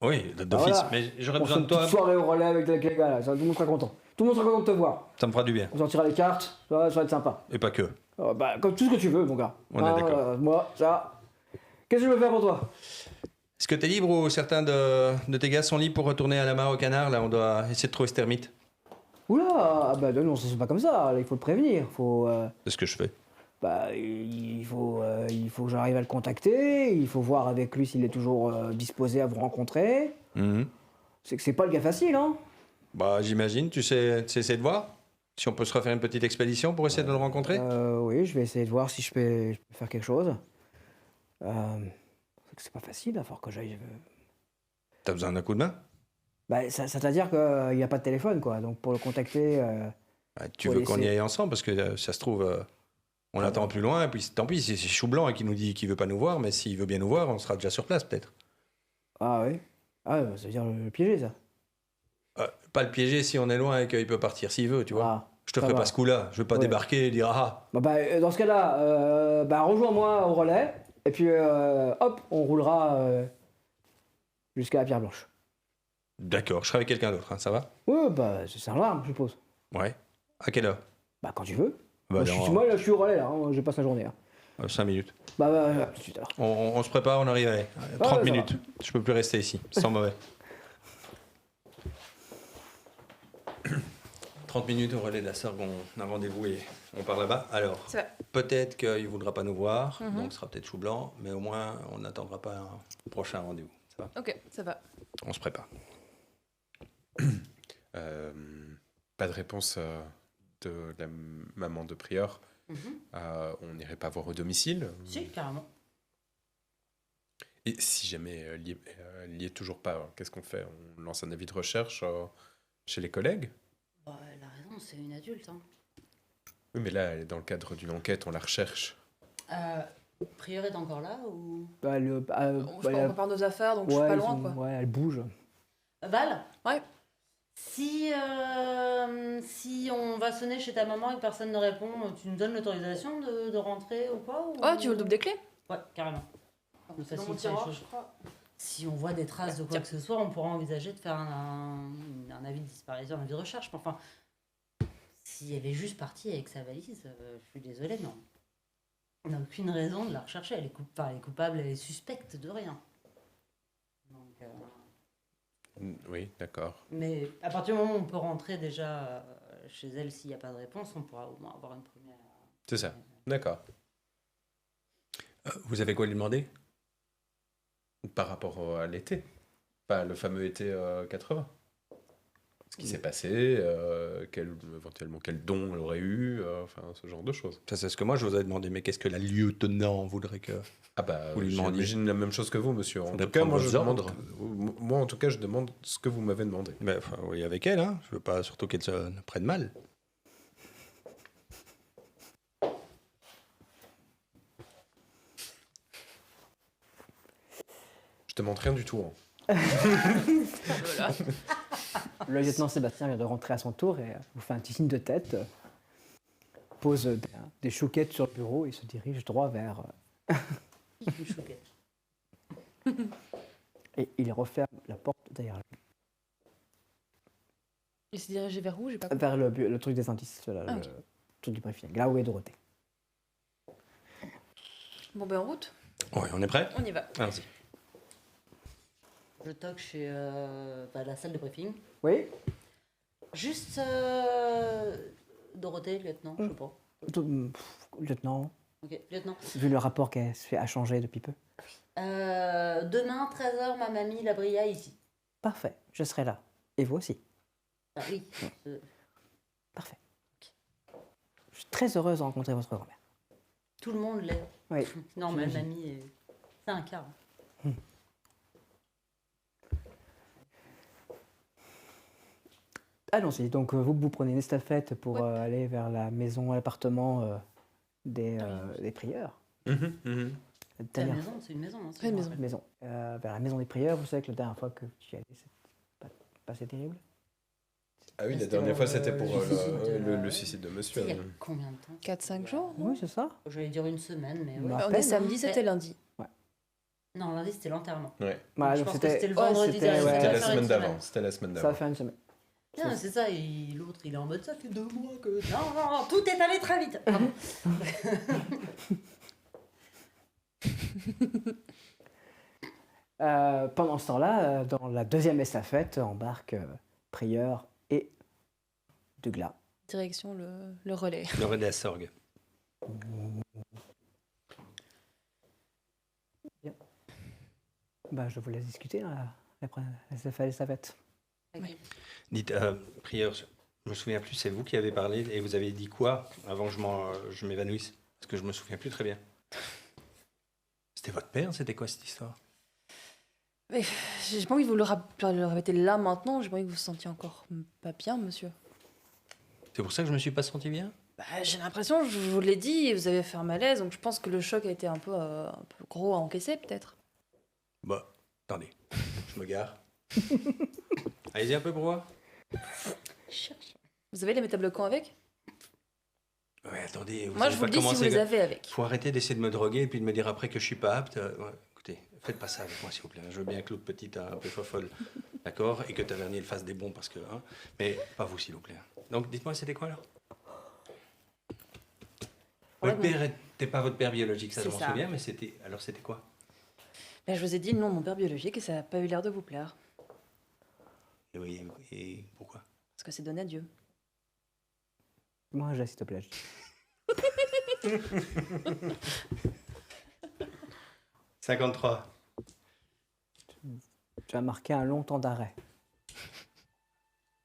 Oui, Bah, d'office. voilà. Mais j'aurais On besoin fait de une toi. petite soirée au relais avec les gars, là. Ça, tout le monde sera content. Tout le monde sera content de te voir. Ça me fera du bien. On sortira les cartes, ça va être sympa. Et pas que. Bah, comme tout ce que tu veux, mon gars. On est d'accord. Moi, ça... Qu'est-ce que je peux faire pour toi? Est-ce que t'es libre ou certains de tes gars sont libres pour retourner à la mare au canard? Là, on doit essayer de trouver ce termite. Oula, ah bah non, c'est pas comme ça. Là, il faut le prévenir. C'est ce que je fais. Bah, il faut que j'arrive à le contacter. Il faut voir avec lui s'il est toujours disposé à vous rencontrer. Mhm. C'est que c'est pas le gars facile, hein. Bah, j'imagine. Tu sais essayer de voir si on peut se refaire une petite expédition pour essayer de le rencontrer? Oui, je vais essayer de voir si je peux faire quelque chose. C'est pas facile, il va falloir que j'aille. T'as besoin d'un coup de main? Bah, c'est-à-dire qu'il n'y a pas de téléphone, quoi. Donc pour le contacter. Tu faut veux qu'on y laisser- aille ensemble? Parce que ça se trouve, on l'attend plus loin, et puis tant pis, si c'est chou blanc et qu'il nous dit qu'il veut pas nous voir, mais s'il veut bien nous voir, on sera déjà sur place peut-être. Ah oui. Ah, ça veut dire le piéger, ça. Pas le piéger si on est loin et qu'il peut partir s'il veut, tu vois. Je te ça ferai va. pas ce coup-là. Je veux pas Ouais. débarquer et dire ah. Dans ce cas-là, rejoins-moi au relais. Et puis, hop, on roulera jusqu'à la Pierre Blanche. D'accord, je serai avec quelqu'un d'autre, hein, ça va? Ouais, bah, c'est un gendarme, je suppose. Ouais. À quelle heure? Bah, quand tu veux. Bah, Moi, là, je suis au relais, là. Hein, je passe la journée. 5 minutes. Bah, tout de suite alors. On se prépare, on arrive. Allez. 30 minutes. Je peux plus rester ici. Sans mauvais. 30 minutes au relais de la Sorgue, on a rendez-vous et on part là-bas. Alors, peut-être qu'il ne voudra pas nous voir, donc ce sera peut-être chou blanc, mais au moins on n'attendra pas un prochain rendez-vous. Ça va? Ok, ça va. On se prépare. Pas de réponse de la maman de Prieur. On n'irait pas voir au domicile? Si, carrément. Et si jamais elle n'y est toujours pas, qu'est-ce qu'on fait? On lance un avis de recherche chez les collègues? Bah, elle a raison, c'est une adulte. Hein. Oui, mais là, elle est dans le cadre d'une enquête, on la recherche. Prieur est encore là ou... on prépare nos affaires, donc je suis pas loin, quoi. Ouais, elle bouge. Val? Ouais. Si on va sonner chez ta maman et que personne ne répond, tu nous donnes l'autorisation de rentrer ou quoi ou... Ouais, tu veux le double des clés? Ouais, carrément. Nous C'est dans mon tiroir, je crois. Si on voit des traces de quoi que ce soit, on pourra envisager de faire un avis de disparition, un avis de recherche. Mais enfin, si elle est juste partie avec sa valise, je suis désolée, non. On n'a aucune raison de la rechercher. Elle est coupable, elle est suspecte de rien. Donc, oui, d'accord. mais à partir du moment où on peut rentrer déjà chez elle, s'il n'y a pas de réponse, on pourra au moins avoir une première... C'est ça, d'accord. Vous avez quoi lui demander? Par rapport à l'été, enfin, le fameux été 80. Ce qui s'est passé, éventuellement quel don elle aurait eu, enfin ce genre de choses. Ça, c'est ce que moi je vous ai demandé, mais qu'est-ce que la lieutenant voudrait que vous lui demandiez? J'imagine la même chose que vous, monsieur. En Faudrait tout cas, prendre moi, vos ordres. en tout cas, je demande ce que vous m'avez demandé. Ben, oui, avec elle, hein. Je veux pas surtout qu'elle se prenne mal. Je demande rien du tout. Hein. Le lieutenant Sébastien vient de rentrer à son tour et vous fait un petit signe de tête, pose des chouquettes sur le bureau et se dirige droit vers... Une chouquette. Et il referme la porte derrière lui. Il s'est dirigé vers où? J'ai pas compris. Vers le truc des indices, le truc du briefing, là où est Dorothée. Bon, ben en route. Oui, on est prêt? On y va. Allons-y. Je toque chez la salle de briefing. Oui. Juste Dorothée, lieutenant, je sais pas. Lieutenant. Ok, lieutenant. Vu le rapport qu'elle a changé depuis peu. Demain, 13h, ma mamie, la Bria, ici. Parfait, je serai là. Et vous aussi. Ah oui. Parfait. Je suis très heureuse de rencontrer votre grand-mère. Tout le monde l'est. Oui. Non, ma mamie, c'est un cas. Allons-y, donc vous prenez une estafette pour aller vers l'appartement des prieurs. C'est une maison, c'est une maison. Hein, C'est une maison. Vers la maison des prieurs, vous savez que la dernière fois que tu y allais, c'est pas assez terrible. Ah oui, la dernière fois, c'était pour le suicide de monsieur. Il y a combien de temps? 4-5 jours? Oui, c'est ça. J'allais dire une semaine, mais ouais. On est samedi, c'était lundi. Ouais. Non, lundi, c'était l'enterrement. Ouais. Je pense que c'était le vendredi C'était dernier. la semaine d'avant. C'était la semaine d'avant. Ça va faire une semaine. Non, c'est ça, et l'autre, il est en mode ça fait 2 mois que... Non, tout est allé très vite. Pardon. Pendant ce temps-là, dans la deuxième estafette, embarquent Prieur et Douglas. Direction le relais. Le relais de la Sorgue. Bien. Bah, je vous laisse discuter l'estafette. Okay. Dites, Prieur, je me souviens plus, c'est vous qui avez parlé et vous avez dit quoi avant que je m'évanouisse? Parce que je me souviens plus très bien. C'était votre père? C'était quoi cette histoire? Mais j'ai pas envie de vous le répéter là maintenant, j'ai pas envie que vous vous sentiez encore pas bien, monsieur. C'est pour ça que je me suis pas senti bien? Bah, j'ai l'impression, je vous l'ai dit, vous avez fait un malaise, donc je pense que le choc a été un peu gros à encaisser, peut-être. Bah, attendez, je me gare. Allez-y un peu pour voir. Vous avez les métabloquants avec? Ouais, attendez. Moi, je vous le dis si vous les avez avec. Faut arrêter d'essayer de me droguer et puis de me dire après que je suis pas apte. Ouais, écoutez, faites pas ça avec moi, s'il vous plaît. Je veux bien que l'autre petite un peu folle, d'accord? Et que Tavernier le fasse des bons parce que... Hein, mais pas vous, s'il vous plaît. Donc, dites-moi, c'était quoi, alors? Votre père n'était pas votre père biologique, ça je C'est m'en ça. souviens, mais c'était... Alors c'était quoi? Ben, je vous ai dit le nom de mon père biologique et ça n'a pas eu l'air de vous plaire. Et oui, et pourquoi? Parce que c'est donné à Dieu. Moi, s'il te plaît. 53. Tu as marqué un long temps d'arrêt.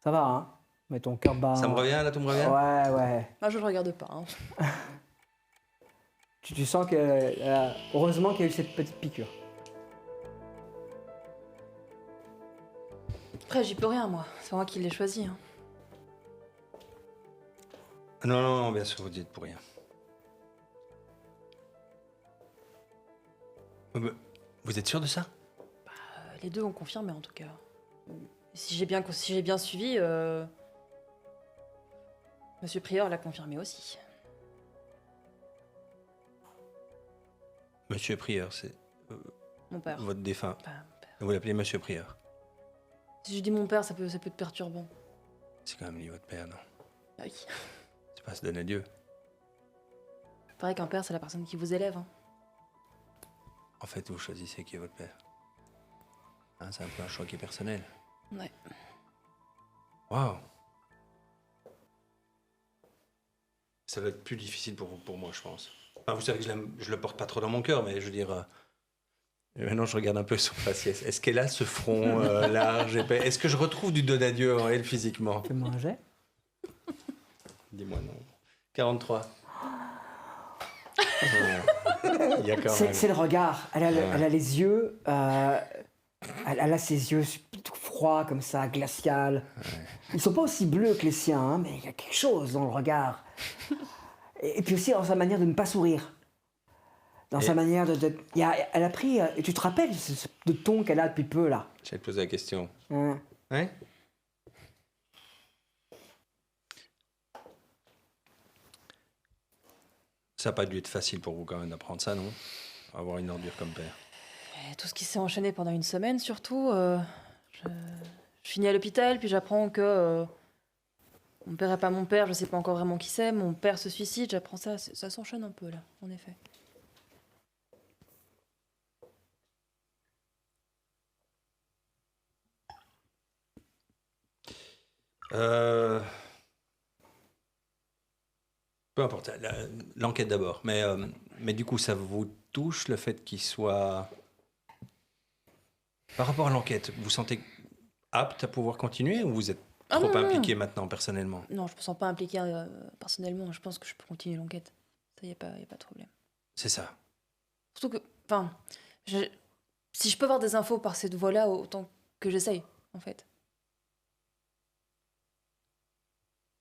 Ça va, hein? Mais ton cœur bat. Ça me revient, là, tout me revient? Ouais. Ah, je ne le regarde pas. Hein. Tu sens que... heureusement qu'il y a eu cette petite piqûre. Après, j'y peux rien, moi. C'est moi qui l'ai choisi. Hein. Non, bien sûr, vous dites pour rien. Vous êtes sûr de ça? Les deux ont confirmé, en tout cas. Si j'ai bien suivi, Monsieur Prieur l'a confirmé aussi. Monsieur Prieur, c'est... Mon père. Votre défunt. Enfin, mon père. Vous l'appelez Monsieur Prieur. Si je dis mon père, ça peut être perturbant. C'est quand même lui, votre père, non? Ah oui. C'est pas se donner à Dieu. Il paraît qu'un père, c'est la personne qui vous élève. Hein. En fait, vous choisissez qui est votre père. Hein, c'est un peu un choix qui est personnel. Ouais. Waouh! Ça va être plus difficile pour moi, je pense. Enfin, vous savez que je le porte pas trop dans mon cœur, mais je veux dire... maintenant, je regarde un peu son faciès. Est-ce qu'elle a ce front large, épais? Est-ce que je retrouve du don à Dieu en elle physiquement? Fais-moi un jet. Dis-moi non. 43. Il y a quand même... C'est le regard. Elle a les yeux... elle a ses yeux tout froids comme ça, glacial. Ils sont pas aussi bleus que les siens, hein, mais il y a quelque chose dans le regard. Et puis aussi dans sa manière de ne pas sourire. Dans sa manière de... elle a pris... et tu te rappelles de ton qu'elle a depuis peu, là? J'allais te poser la question. Hein? Ouais? Ça n'a pas dû être facile pour vous quand même d'apprendre ça, non? Avoir une ordure comme père. Et tout ce qui s'est enchaîné pendant une semaine, surtout. Je finis à l'hôpital, puis j'apprends que mon père n'est pas mon père, je sais pas encore vraiment qui c'est. Mon père se suicide, j'apprends ça. Ça s'enchaîne un peu, là, en effet. Peu importe, l'enquête d'abord. Mais du coup, ça vous touche le fait qu'il soit... Par rapport à l'enquête, vous sentez apte à pouvoir continuer ou vous êtes trop impliqué maintenant, personnellement? Non, je me sens pas impliquée personnellement. Je pense que je peux continuer l'enquête. Ça, y a pas de problème. C'est ça. Surtout que... Enfin, si je peux avoir des infos par cette voie-là, autant que j'essaye, en fait.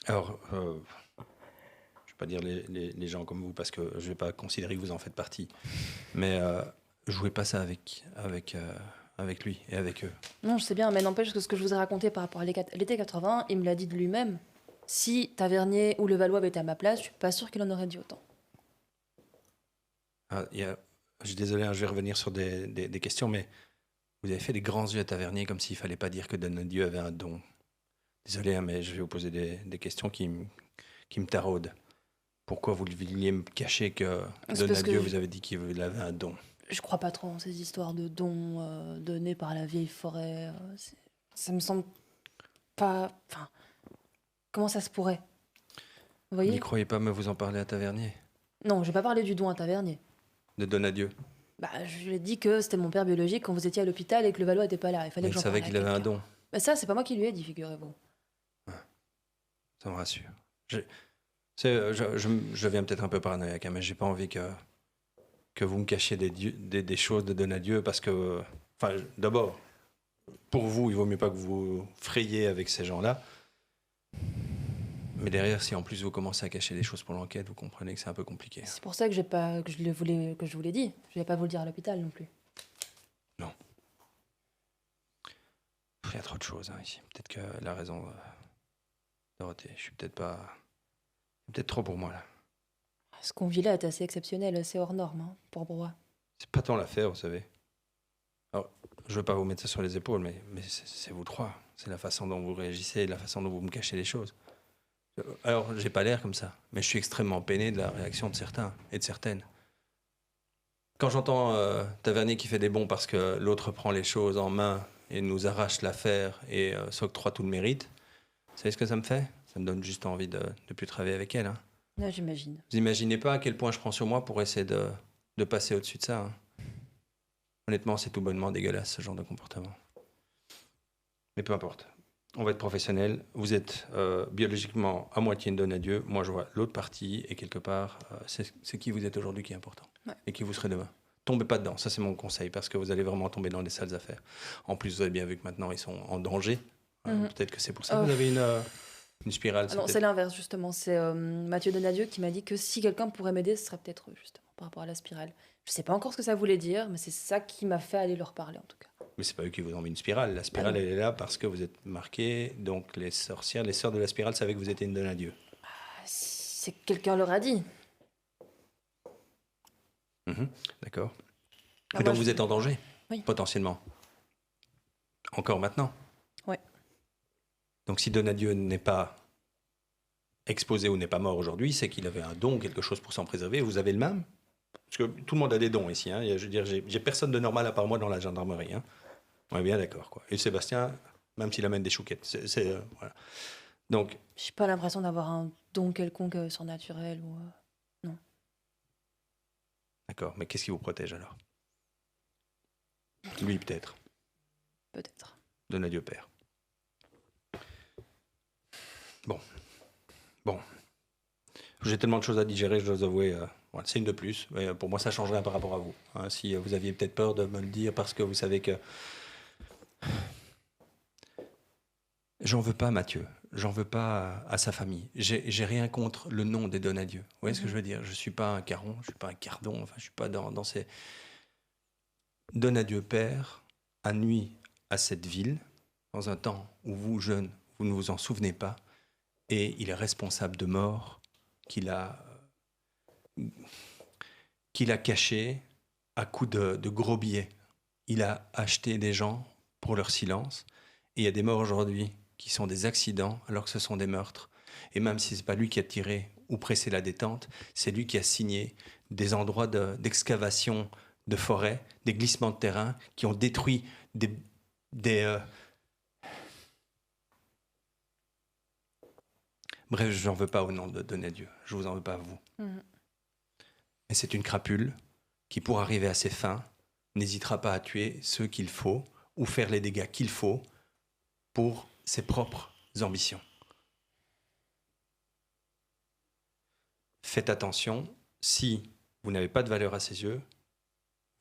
Alors, je ne vais pas dire les gens comme vous parce que je ne vais pas considérer que vous en faites partie. Mais jouez pas ça avec lui et avec eux. Non, je sais bien, mais n'empêche que ce que je vous ai raconté par rapport à l'été 80, il me l'a dit de lui-même. Si Tavernier ou Levallois avait été à ma place, je suis pas sûre qu'il en aurait dit autant. Je suis désolé, je vais revenir sur des questions, mais vous avez fait des grands yeux à Tavernier comme s'il fallait pas dire que Donadieu avait un don. Désolé, mais je vais vous poser des questions qui me taraudent. Pourquoi vous vouliez me cacher que Donadieu vous avait dit qu'il avait un don? Je crois pas trop en ces histoires de dons donnés par la vieille forêt. Ça me semble pas... Enfin, comment ça se pourrait? Vous voyez? N'y croyez pas me vous en parler à Tavernier? Non, je vais pas parler du don à Tavernier. De Donadieu? Bah, je lui ai dit que c'était mon père biologique quand vous étiez à l'hôpital et que Levallois était pas là. Il fallait Mais que il j'en parle savait qu'il avait un don. Bah ça, c'est pas moi qui lui ai dit, figurez-vous. Ça me rassure. Je viens peut-être un peu paranoïaque, hein, mais j'ai pas envie que vous me cachiez des choses de Donadieu parce que... Enfin, d'abord, pour vous, il vaut mieux pas que vous frayiez avec ces gens-là. Mais derrière, si en plus vous commencez à cacher des choses pour l'enquête, vous comprenez que c'est un peu compliqué. C'est pour ça que je vous l'ai dit. Je vais pas vous le dire à l'hôpital non plus. Non. Il y a trop de choses ici. Peut-être qu'elle a raison, Dorothée. Je suis peut-être pas... C'est peut-être trop pour moi, là. Ce qu'on vit là est assez exceptionnel, c'est hors norme, hein, pour Broye. C'est pas tant l'affaire, vous savez. Alors, je veux pas vous mettre ça sur les épaules, mais c'est vous trois. C'est la façon dont vous réagissez, la façon dont vous me cachez les choses. Alors, j'ai pas l'air comme ça, mais je suis extrêmement peiné de la réaction de certains et de certaines. Quand j'entends Tavernier qui fait des bons parce que l'autre prend les choses en main et nous arrache l'affaire et s'octroie tout le mérite, vous savez ce que ça me fait? Ça me donne juste envie de ne plus travailler avec elle. Hein. Là, j'imagine. Vous imaginez pas à quel point je prends sur moi pour essayer de passer au-dessus de ça. Hein. Honnêtement, c'est tout bonnement dégueulasse, ce genre de comportement. Mais peu importe. On va être professionnel. Vous êtes biologiquement à moitié une donne à Dieu. Moi, je vois l'autre partie. Et quelque part, c'est qui vous êtes aujourd'hui qui est important. Ouais. Et qui vous serez demain. Tombez pas dedans. Ça, c'est mon conseil. Parce que vous allez vraiment tomber dans des sales affaires. En plus, vous avez bien vu que maintenant, ils sont en danger. Peut-être que c'est pour ça que vous avez une spirale. Non, c'est l'inverse, justement. C'est Mathieu Donadieu qui m'a dit que si quelqu'un pourrait m'aider, ce serait peut-être eux, justement, par rapport à la spirale. Je sais pas encore ce que ça voulait dire, mais c'est ça qui m'a fait aller leur parler, en tout cas. Mais c'est pas eux qui vous ont mis une spirale. La spirale, elle est là parce que vous êtes marqué. Donc, les sorcières, les sœurs de la spirale savaient que vous étiez une donne à Dieu. C'est que quelqu'un leur a dit. D'accord. Ah, Et donc, moi, vous êtes en danger, oui. Potentiellement. Encore maintenant. Ouais. Donc, si Donadieu n'est pas exposé ou n'est pas mort aujourd'hui, c'est qu'il avait un don, quelque chose pour s'en préserver. Vous avez le même? Parce que tout le monde a des dons ici. Hein. Je veux dire, j'ai personne de normal à part moi dans la gendarmerie. Hein. On est bien d'accord, quoi. Et Sébastien, même s'il amène des chouquettes, voilà. Donc, j'ai pas l'impression d'avoir un don quelconque surnaturel ou non. D'accord, mais qu'est-ce qui vous protège alors? Lui, peut-être. Peut-être. Donadieu Père. Bon. J'ai tellement de choses à digérer, je dois avouer. Voilà, c'est une de plus. Mais pour moi, ça change rien par rapport à vous. Hein, si vous aviez peut-être peur de me le dire parce que vous savez que... J'en veux pas, Mathieu. J'en veux pas à sa famille. J'ai rien contre le nom des Donadieu. Vous voyez ce que je veux dire? Je suis pas un caron, je suis pas un cardon. Enfin, je suis pas dans ces... Donadieu Père a nui à cette ville dans un temps où vous, jeunes, vous ne vous en souvenez pas. Et il est responsable de morts qu'il a caché à coups de gros billets. Il a acheté des gens pour leur silence. Et il y a des morts aujourd'hui qui sont des accidents alors que ce sont des meurtres. Et même si ce n'est pas lui qui a tiré ou pressé la détente, c'est lui qui a signé des endroits d'excavation de forêt, des glissements de terrain qui ont détruit Bref, je n'en veux pas au nom de Donadieu. Je vous en veux pas à vous. Mais c'est une crapule qui, pour arriver à ses fins, n'hésitera pas à tuer ceux qu'il faut ou faire les dégâts qu'il faut pour ses propres ambitions. Faites attention, si vous n'avez pas de valeur à ses yeux,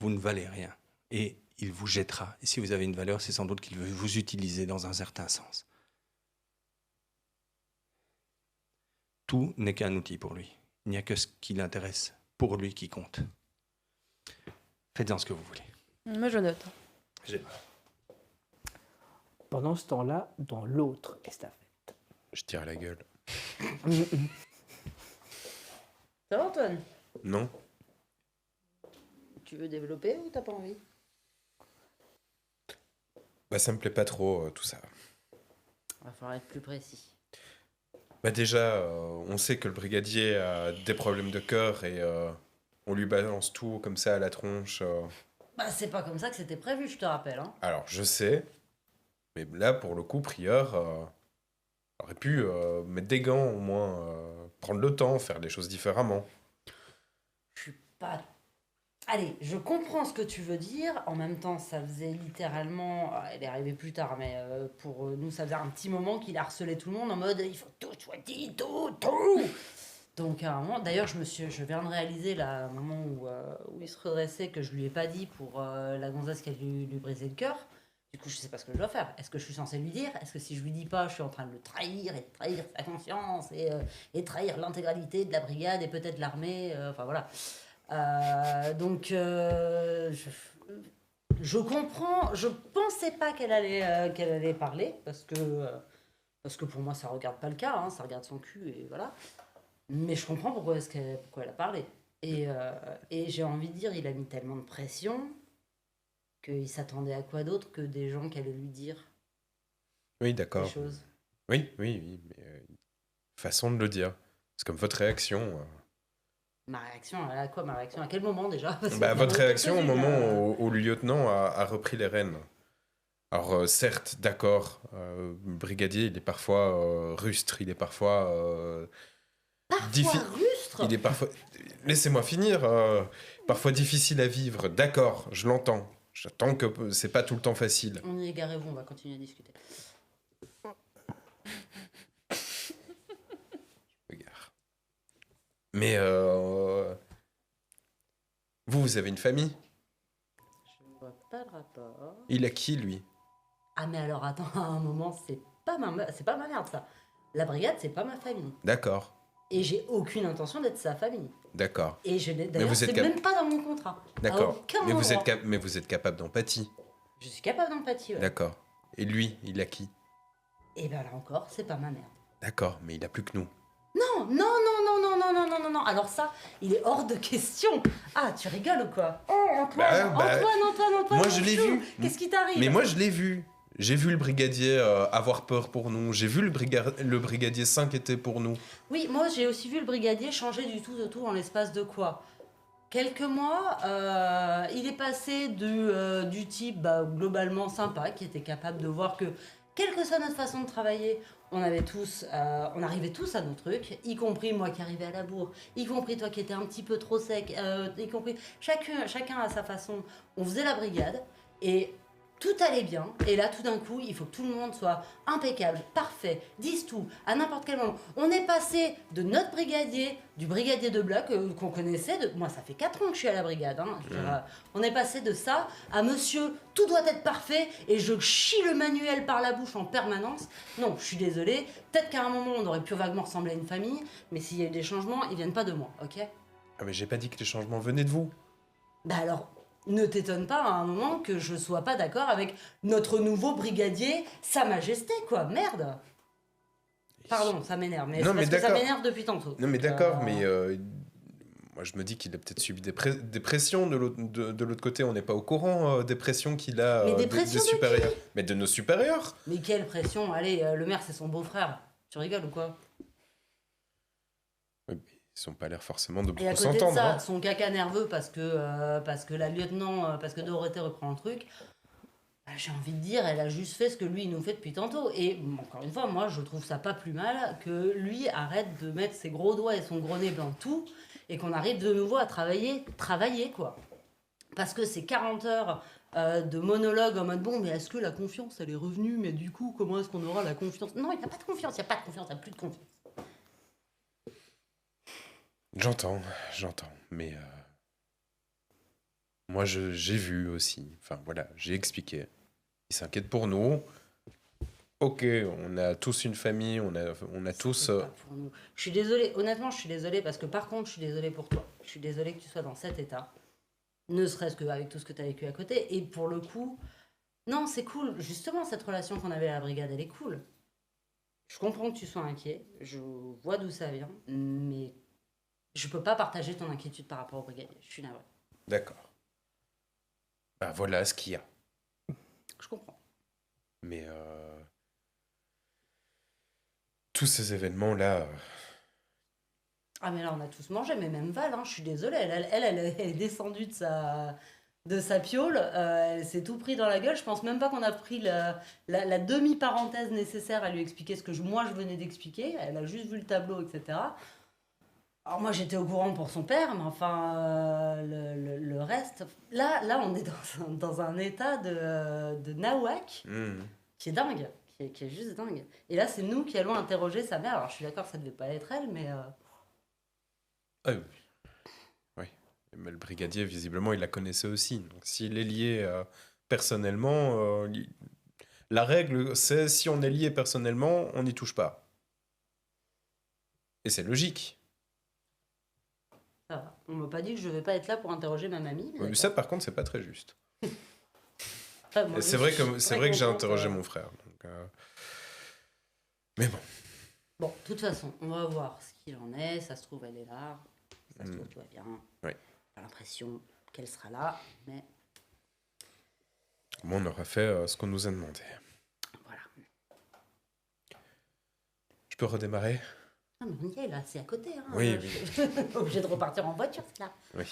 vous ne valez rien. Et il vous jettera. Et si vous avez une valeur, c'est sans doute qu'il veut vous utiliser dans un certain sens. Tout n'est qu'un outil pour lui. Il n'y a que ce qui l'intéresse pour lui qui compte. Faites-en ce que vous voulez. Moi, je note. Pendant ce temps-là, dans l'autre estafette. Je tire à la gueule. Ça va, Antoine? Non. Tu veux développer ou t'as pas envie? Bah, ça me plaît pas trop, tout ça. Va falloir être plus précis. Bah déjà, on sait que le brigadier a des problèmes de cœur et on lui balance tout comme ça à la tronche. Bah, c'est pas comme ça que c'était prévu, je te rappelle. Hein. Alors, je sais, mais là, pour le coup, Prieur aurait pu mettre des gants, au moins, prendre le temps, faire les choses différemment. Je suis pas... Allez, je comprends ce que tu veux dire. En même temps, ça faisait littéralement... Elle est arrivée plus tard, mais pour nous, ça faisait un petit moment qu'il harcelait tout le monde en mode « Il faut que tout soit dit, tout !» Donc, à un moment... D'ailleurs, je viens de réaliser, là, un moment où il se redressait, que je lui ai pas dit pour la gonzesse qui a dû lui briser le cœur. Du coup, je sais pas ce que je dois faire. Est-ce que je suis censée lui dire? Est-ce que si je lui dis pas, je suis en train de le trahir et de trahir sa conscience et trahir l'intégralité de la brigade et peut-être l'armée? Enfin, voilà. Donc, je comprends. Je pensais pas qu'elle allait parler parce que pour moi, ça regarde pas le cas. Hein, ça regarde son cul et voilà. Mais je comprends pourquoi elle a parlé. Et j'ai envie de dire, il a mis tellement de pression qu'il s'attendait à quoi d'autre que des gens qui allaient lui dire oui, d'accord. des choses. Oui, mais façon de le dire. C'est comme votre réaction. Ma réaction, à quoi ma réaction? À quel moment déjà? Parce Bah, que votre réaction au quelques-unes, moment où le lieutenant a repris les rênes. Alors certes, d'accord, le brigadier, il est parfois rustre, il est parfois... rustre. Il est parfois... Laissez-moi finir. Parfois difficile à vivre, d'accord, je l'entends. J'attends que c'est pas tout le temps facile. On y est garé-vous, on va continuer à discuter. Mais vous avez une famille? Je vois pas le rapport. Il a qui, lui? Ah mais alors attends, à un moment, c'est pas ma merde ça. La brigade, c'est pas ma famille. D'accord, Et j'ai aucune intention d'être sa famille. d'accord. Et je n'ai d'ailleurs, vous êtes c'est même pas dans mon contrat. À D'accord. aucun Mais vous, endroit. mais vous êtes capable d'empathie. Je suis capable d'empathie, ouais. D'accord. Et lui, il a qui? Et ben là encore, c'est pas ma merde. D'accord, mais il a plus que nous. Non, non, non, non, non, non, non, non, non, non. Alors ça, il est hors de question. Ah, tu rigoles ou quoi? Oh, Antoine, Antoine, moi, je l'ai vu. Qu'est-ce qui t'arrive? Mais moi, je l'ai vu. J'ai vu le brigadier avoir peur pour nous. J'ai vu le brigadier s'inquiéter pour nous. Oui, moi j'ai aussi vu le brigadier changer du tout au tout en l'espace de quoi? Quelques mois, il est passé du type globalement sympa, qui était capable de voir que, quelle que soit notre façon de travailler, on arrivait tous à nos trucs, y compris moi qui arrivais à la bourre, y compris toi qui étais un petit peu trop sec, y compris chacun à sa façon. On faisait la brigade et tout allait bien. Et là, tout d'un coup, il faut que tout le monde soit impeccable, parfait, dise tout, à n'importe quel moment. On est passé de notre brigadier, du brigadier de bloc qu'on connaissait. Moi, ça fait 4 ans que je suis à la brigade. Hein. Je veux dire, on est passé de ça à monsieur, tout doit être parfait et je chie le manuel par la bouche en permanence. Non, je suis désolée. Peut-être qu'à un moment, on aurait pu vaguement ressembler à une famille, mais s'il y a eu des changements, ils viennent pas de moi, ok? Ah, mais j'ai pas dit que les changements venaient de vous. Bah alors, ne t'étonne pas à un moment que je sois pas d'accord avec notre nouveau brigadier, Sa Majesté, quoi, merde. Pardon, ça m'énerve, mais Non, c'est mais parce que ça d'accord. m'énerve depuis tantôt. Non, mais d'accord, mais moi je me dis qu'il a peut-être subi des pressions de l'autre côté. On n'est pas au courant des pressions qu'il a Mais des pressions de supérieurs. qui? Mais de nos supérieurs. Mais quelle pression? Allez, le maire, c'est son beau-frère. Tu rigoles ou quoi? Oui, mais ils sont pas l'air forcément de Et à beaucoup côté de s'entendre. ça, Hein. son caca nerveux parce que la lieutenant, parce que Dorothée reprend le truc, bah, j'ai envie de dire, elle a juste fait ce que lui il nous fait depuis tantôt. Et encore une fois, moi je trouve ça pas plus mal que lui arrête de mettre ses gros doigts et son gros nez dans tout et qu'on arrive de nouveau à travailler quoi. Parce que c'est 40 heures de monologue en mode bon, mais est-ce que la confiance elle est revenue? Mais du coup, comment est-ce qu'on aura la confiance? Non, il n'y a pas de confiance, il n'y a pas de confiance, il n'y a plus de confiance. J'entends, mais moi j'ai vu aussi, enfin voilà, j'ai expliqué. Il s'inquiète pour nous. Ok, on a tous une famille, on a tous... Pas pour nous. Je suis désolée, honnêtement je suis désolée parce que par contre je suis désolée pour toi. Je suis désolée que tu sois dans cet état. Ne serait-ce qu'avec tout ce que tu as vécu à côté. Et pour le coup, non c'est cool. Justement cette relation qu'on avait à la brigade elle est cool. Je comprends que tu sois inquiet, je vois d'où ça vient, mais je peux pas partager ton inquiétude par rapport au brigadier. Je suis navrée. D'accord. Bah voilà ce qu'il y a. Je comprends. Mais tous ces événements-là... Ah mais là on a tous mangé, mais même Val, hein, je suis désolée, elle est descendue de sa piole, elle s'est tout pris dans la gueule, je pense même pas qu'on a pris la demi-parenthèse nécessaire à lui expliquer ce que moi je venais d'expliquer, elle a juste vu le tableau, etc. Alors moi j'étais au courant pour son père, mais enfin le reste, là on est dans un état de nawak qui est dingue, qui est juste dingue. Et là c'est nous qui allons interroger sa mère, alors je suis d'accord ça devait pas être elle, mais... Ah oui. Oui. Mais le brigadier, visiblement, il la connaissait aussi. Donc, s'il est lié personnellement, la règle, c'est si on est lié personnellement, on n'y touche pas. Et c'est logique. Ça va. On m'a pas dit que je vais pas être là pour interroger ma mamie. Mais ça, par contre, c'est pas très juste. Moi, c'est vrai que j'ai interrogé mon frère. Donc, mais bon. Bon, de toute façon, on va voir ce qu'il en est. Ça se trouve, elle est là. Ça se trouve, tout va bien. Oui. J'ai l'impression qu'elle sera là, mais... Bon, on aura fait ce qu'on nous a demandé. Voilà. Je peux redémarrer? Ah, mais on y est là, c'est à côté. Hein. Oui, Je suis obligé de repartir en voiture, c'est là. Oui.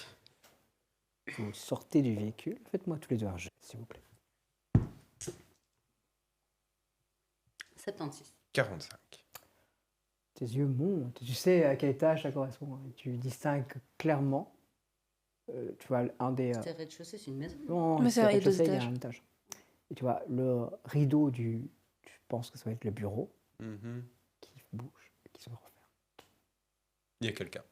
Vous sortez du véhicule. Faites-moi tous les deux un jet, s'il vous plaît. 76. 45. Tes yeux montent. Tu sais à quel étage ça correspond. Tu distingues clairement. Tu vois un des. C'était rez-de-chaussée, c'est une maison. Non, Mais c'est un rez-de-chaussée, deux il y a étages. un étage. Et tu vois le rideau du. Je pense que ça va être le bureau Mhm. qui bouge, qui se referme. Il y a quelqu'un.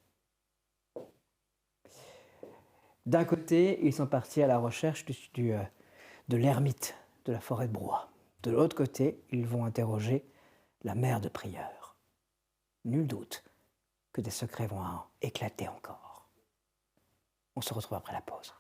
D'un côté, ils sont partis à la recherche de l'ermite de la forêt de Broye. De l'autre côté, ils vont interroger la mère de Prieur. Nul doute que des secrets vont éclater encore. On se retrouve après la pause.